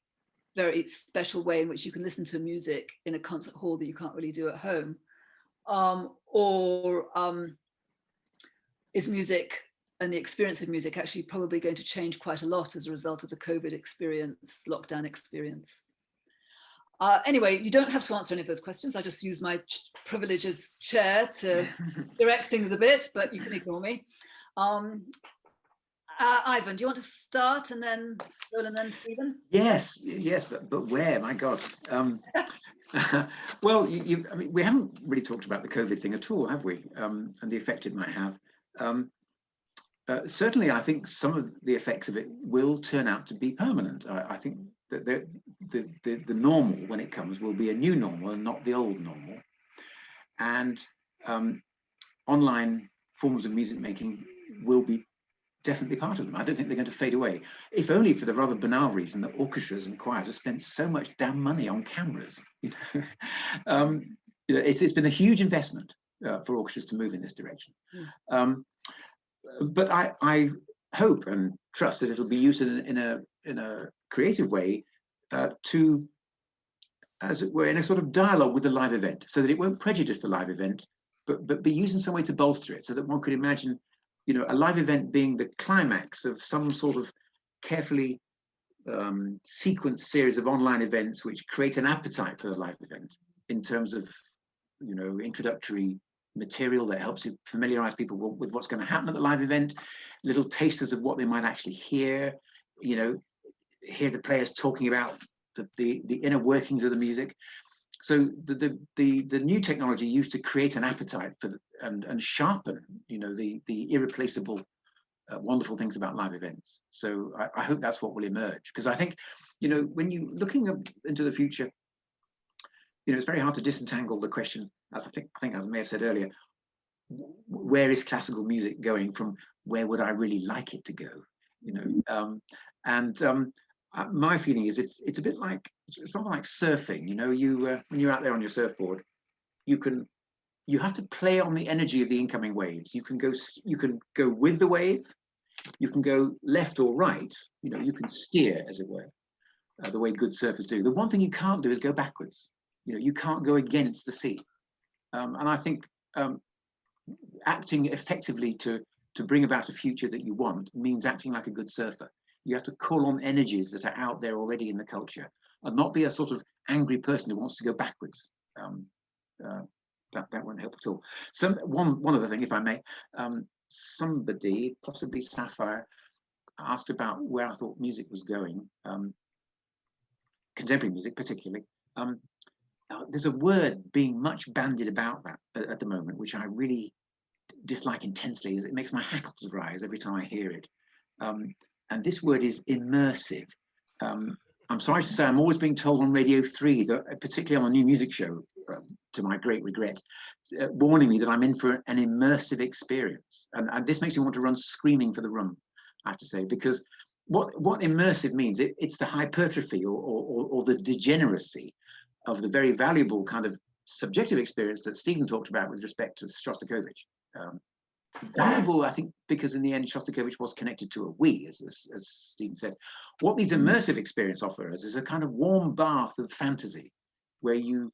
very special way in which you can listen to music in a concert hall that you can't really do at home? Or is music and the experience of music actually probably going to change quite a lot as a result of the COVID experience, lockdown experience? Anyway, you don't have to answer any of those questions. I just use my privilege as chair to direct things a bit, but you can ignore me. Ivan, do you want to start, and then Joel, and then Stephen? Yes, but where? My God. Well, I mean, we haven't really talked about the COVID thing at all, have we? And the effect it might have. Certainly, I think some of the effects of it will turn out to be permanent. I think that the normal, when it comes, will be a new normal and not the old normal. And online forms of music making will be definitely part of them. I don't think they're going to fade away, if only for the rather banal reason that orchestras and choirs have spent so much damn money on cameras. You know, it's been a huge investment for orchestras to move in this direction. But I hope and trust that it'll be used in a creative way to, as it were, in a sort of dialogue with the live event, so that it won't prejudice the live event, but be used in some way to bolster it, so that one could imagine, you know, a live event being the climax of some sort of carefully sequenced series of online events which create an appetite for the live event in terms of, you know, introductory material that helps you familiarize people with what's going to happen at the live event, little tasters of what they might actually hear, you know, hear the players talking about the inner workings of the music. So the new technology used to create an appetite for and sharpen, you know, the irreplaceable wonderful things about live events. So I hope that's what will emerge, because I think, you know, when you're looking into the future, you know, it's very hard to disentangle the question, as I think as I may have said earlier, where is classical music going from where would I really like it to go? You know, my feeling is it's a bit like, it's rather like surfing. You know, when you're out there on your surfboard, you have to play on the energy of the incoming waves. You can go with the wave, you can go left or right. You know, you can steer, as it were, the way good surfers do. The one thing you can't do is go backwards. You know, you can't go against the sea. And I think acting effectively to bring about a future that you want means acting like a good surfer. You have to call on energies that are out there already in the culture, and not be a sort of angry person who wants to go backwards. That won't help at all. One other thing, if I may, somebody, possibly Sapphire, asked about where I thought music was going, contemporary music particularly. There's a word being much bandied about that at the moment, which I really dislike intensely. It makes my hackles rise every time I hear it. And this word is immersive. I'm sorry to say, I'm always being told on Radio 3, that, particularly on a new music show, to my great regret, warning me that I'm in for an immersive experience. And this makes me want to run screaming for the room, I have to say, because what immersive means, it's the hypertrophy or the degeneracy of the very valuable kind of subjective experience that Stephen talked about with respect to Shostakovich. Valuable, I think, because in the end Shostakovich was connected to a we, as Stephen said. What these immersive experience offer us is a kind of warm bath of fantasy, where you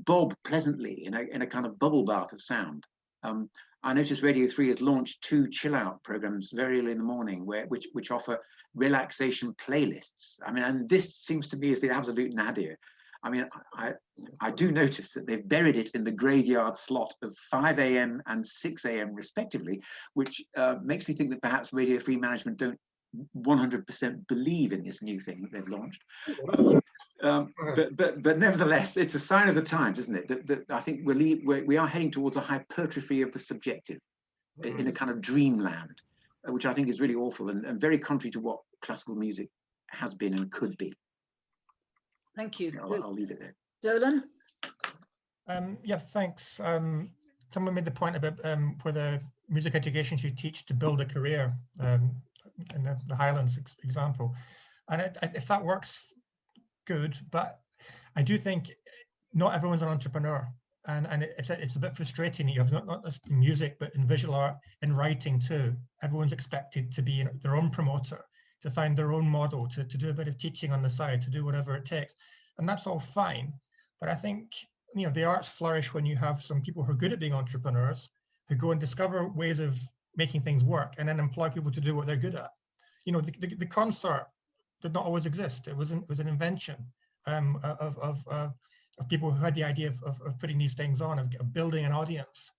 bob pleasantly in a kind of bubble bath of sound. I noticed Radio 3 has launched 2 chill out programs very early in the morning, which offer relaxation playlists. I mean, and this seems to me is the absolute nadir. I mean, I do notice that they've buried it in the graveyard slot of 5 a.m. and 6 a.m. respectively, which makes me think that perhaps Radio 3 management don't 100% believe in this new thing that they've launched. But nevertheless, it's a sign of the times, isn't it? That I think we are heading towards a hypertrophy of the subjective in a kind of dreamland, which I think is really awful and very contrary to what classical music has been and could be. Thank you. I'll leave it there. Dolan? Yeah, thanks. Someone made the point about whether music education should teach to build a career, in the Highlands example. And if that works, good, but I do think not everyone's an entrepreneur. And it's a bit frustrating. You have not just in music, but in visual art, in writing too. Everyone's expected to be their own promoter, to find their own model, to do a bit of teaching on the side, to do whatever it takes. And that's all fine. But I think, the arts flourish when you have some people who are good at being entrepreneurs, who go and discover ways of making things work and then employ people to do what they're good at. The concert did not always exist. It was an invention of people who had the idea of putting these things on, of building an audience.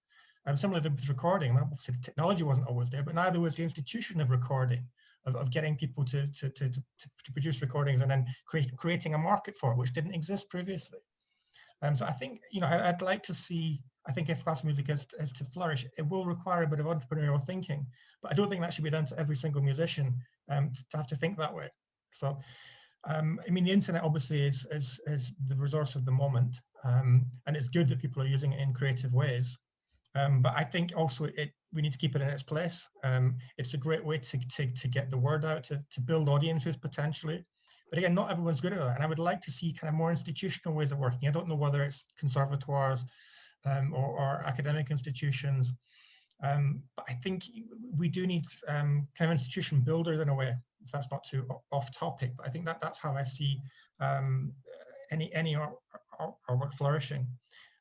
Similar to with recording, obviously the technology wasn't always there, but neither was the institution of recording, of getting people to produce recordings and then creating a market for it, which didn't exist previously. So I think, I'd like to see, I think if classical music is to flourish, it will require a bit of entrepreneurial thinking, but I don't think that should be down to every single musician to have to think that way. So, the internet obviously is the resource of the moment, and it's good that people are using it in creative ways. But I think also we need to keep it in its place. It's a great way to get the word out, to build audiences potentially. But again, not everyone's good at that. And I would like to see kind of more institutional ways of working. I don't know whether it's conservatoires or academic institutions. But I think we do need kind of institution builders in a way, if that's not too off topic. But I think that's how I see any art work flourishing.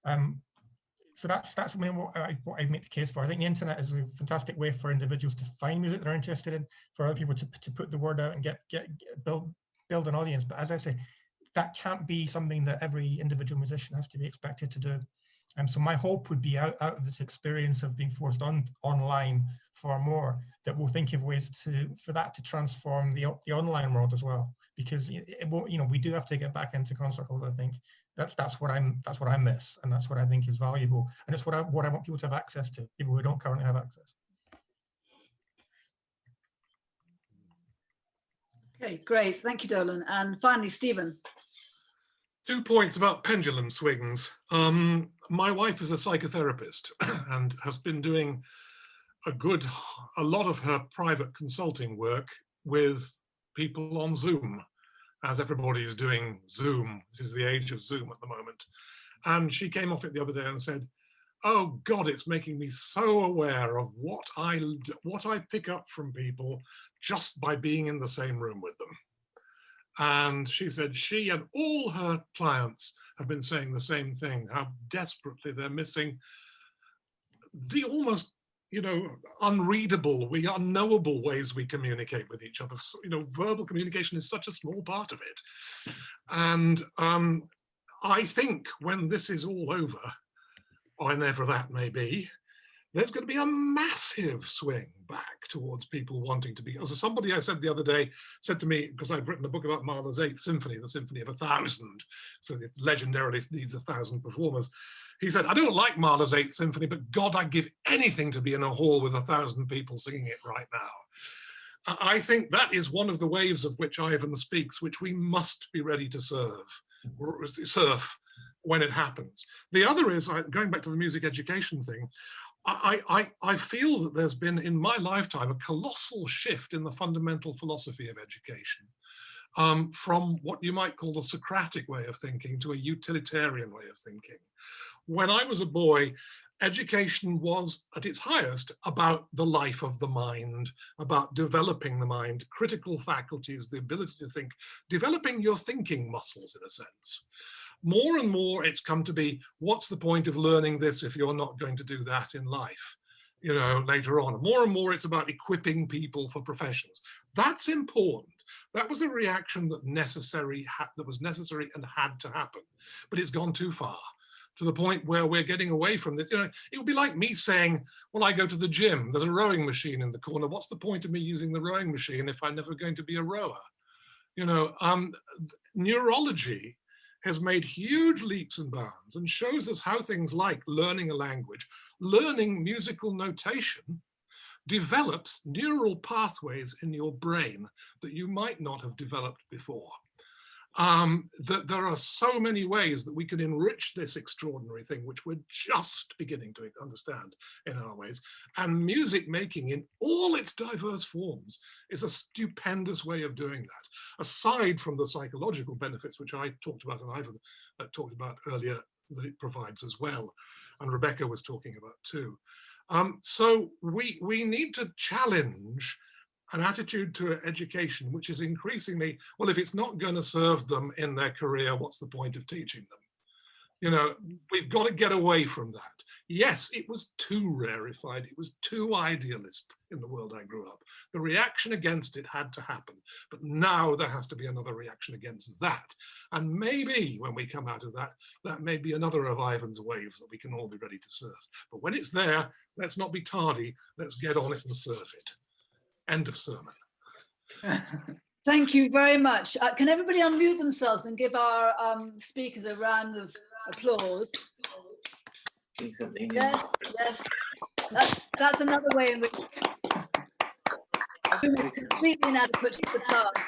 So that's what I make the case for. I think the internet is a fantastic way for individuals to find music they're interested in, for other people to put the word out and build an audience. But as I say, that can't be something that every individual musician has to be expected to do. So my hope would be out of this experience of being forced online far more, that we'll think of ways for that to transform the online world as well. Because it won't, we do have to get back into concert halls. I think that's what I miss, and that's what I think is valuable, and it's what I want people to have access to, people who don't currently have access. Okay, great. Thank you, Dolan. And finally, Stephen. 2 points about pendulum swings. My wife is a psychotherapist and has been doing a lot of her private consulting work with people on Zoom, as everybody's doing Zoom. This is the age of Zoom at the moment. And she came off it the other day and said, oh God, it's making me so aware of what I pick up from people just by being in the same room with them. And she said she and all her clients have been saying the same thing, how desperately they're missing the almost, unreadable, unknowable ways we communicate with each other. Verbal communication is such a small part of it. And I think when this is all over, or whenever that may be, there's going to be a massive swing back towards people wanting to be. As somebody I said the other day said to me, because I've written a book about Mahler's 8th Symphony, the Symphony of 1,000, so it legendarily needs 1,000 performers. He said, I don't like Mahler's 8th Symphony, but God, I'd give anything to be in a hall with 1,000 people singing it right now. I think that is one of the waves of which Ivan speaks, which we must be ready to surf when it happens. The other is, going back to the music education thing, I feel that there's been, in my lifetime, a colossal shift in the fundamental philosophy of education, from what you might call the Socratic way of thinking to a utilitarian way of thinking. When I was a boy, education was at its highest about the life of the mind, about developing the mind, critical faculties, the ability to think, developing your thinking muscles in a sense. More and more it's come to be, what's the point of learning this if you're not going to do that in life, you know, later on. More and more it's about equipping people for professions. That's important. That was a reaction that was necessary and had to happen, but it's gone too far, to the point where we're getting away from this. You know, it would be like me saying, well, I go to the gym, there's a rowing machine in the corner. What's the point of me using the rowing machine if I'm never going to be a rower? You know, neurology has made huge leaps and bounds and shows us how things like learning a language, learning musical notation, develops neural pathways in your brain that you might not have developed before. That there are so many ways that we can enrich this extraordinary thing, which we're just beginning to understand in our ways. And music making in all its diverse forms is a stupendous way of doing that. Aside from the psychological benefits, which I talked about and Ivan talked about earlier, that it provides as well. And Rebecca was talking about too. So we need to challenge an attitude to education, which is increasingly, well, if it's not going to serve them in their career, what's the point of teaching them? You know, we've got to get away from that. Yes, it was too rarefied. It was too idealist in the world I grew up. The reaction against it had to happen. But now there has to be another reaction against that. And maybe when we come out of that, that may be another of Ivan's waves that we can all be ready to serve. But when it's there, let's not be tardy. Let's get on it and serve it. End of sermon. Thank you very much. Can everybody unmute themselves and give our speakers a round of applause? Yes, yes. That's another way in which completely inadequate to the task.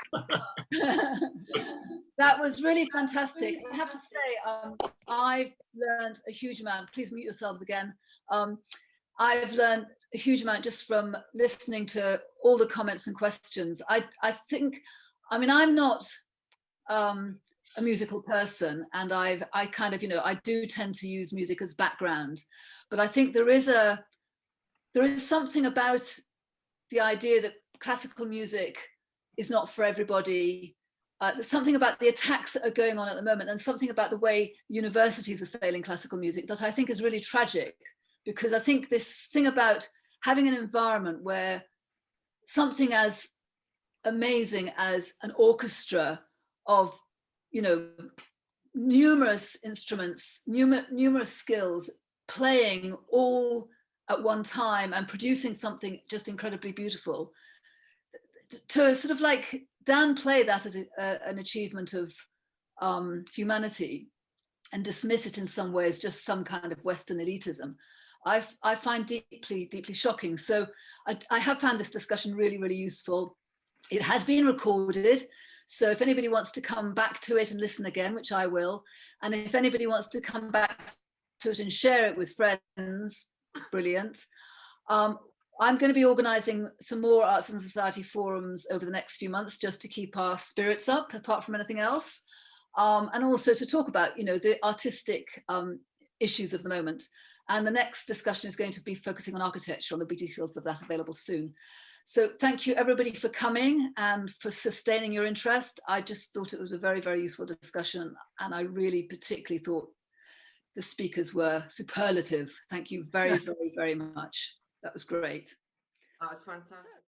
That was really fantastic. I have to say, I've learned a huge amount. Please mute yourselves again. I've learned a huge amount just from listening to all the comments and questions. I think, I mean, I'm not a musical person, and I kind of, you know, I do tend to use music as background, but I think there is something about the idea that classical music is not for everybody. There's something about the attacks that are going on at the moment, and something about the way universities are failing classical music that I think is really tragic. Because I think this thing about having an environment where something as amazing as an orchestra of, you know, numerous instruments, numerous skills, playing all at one time and producing something just incredibly beautiful, to sort of like downplay that as an achievement of humanity and dismiss it in some ways, just some kind of Western elitism, I find deeply, deeply shocking. So I have found this discussion really, really useful. It has been recorded. So if anybody wants to come back to it and listen again, which I will, and if anybody wants to come back to it and share it with friends, brilliant. I'm going to be organising some more Arts and Society forums over the next few months, just to keep our spirits up, apart from anything else. And also to talk about, you know, the artistic issues of the moment. And the next discussion is going to be focusing on architecture, and there'll be details of that available soon. So thank you everybody for coming and for sustaining your interest. I just thought it was a very, very useful discussion, and I really particularly thought the speakers were superlative. Thank you very, very, very much. That was great. That was fantastic.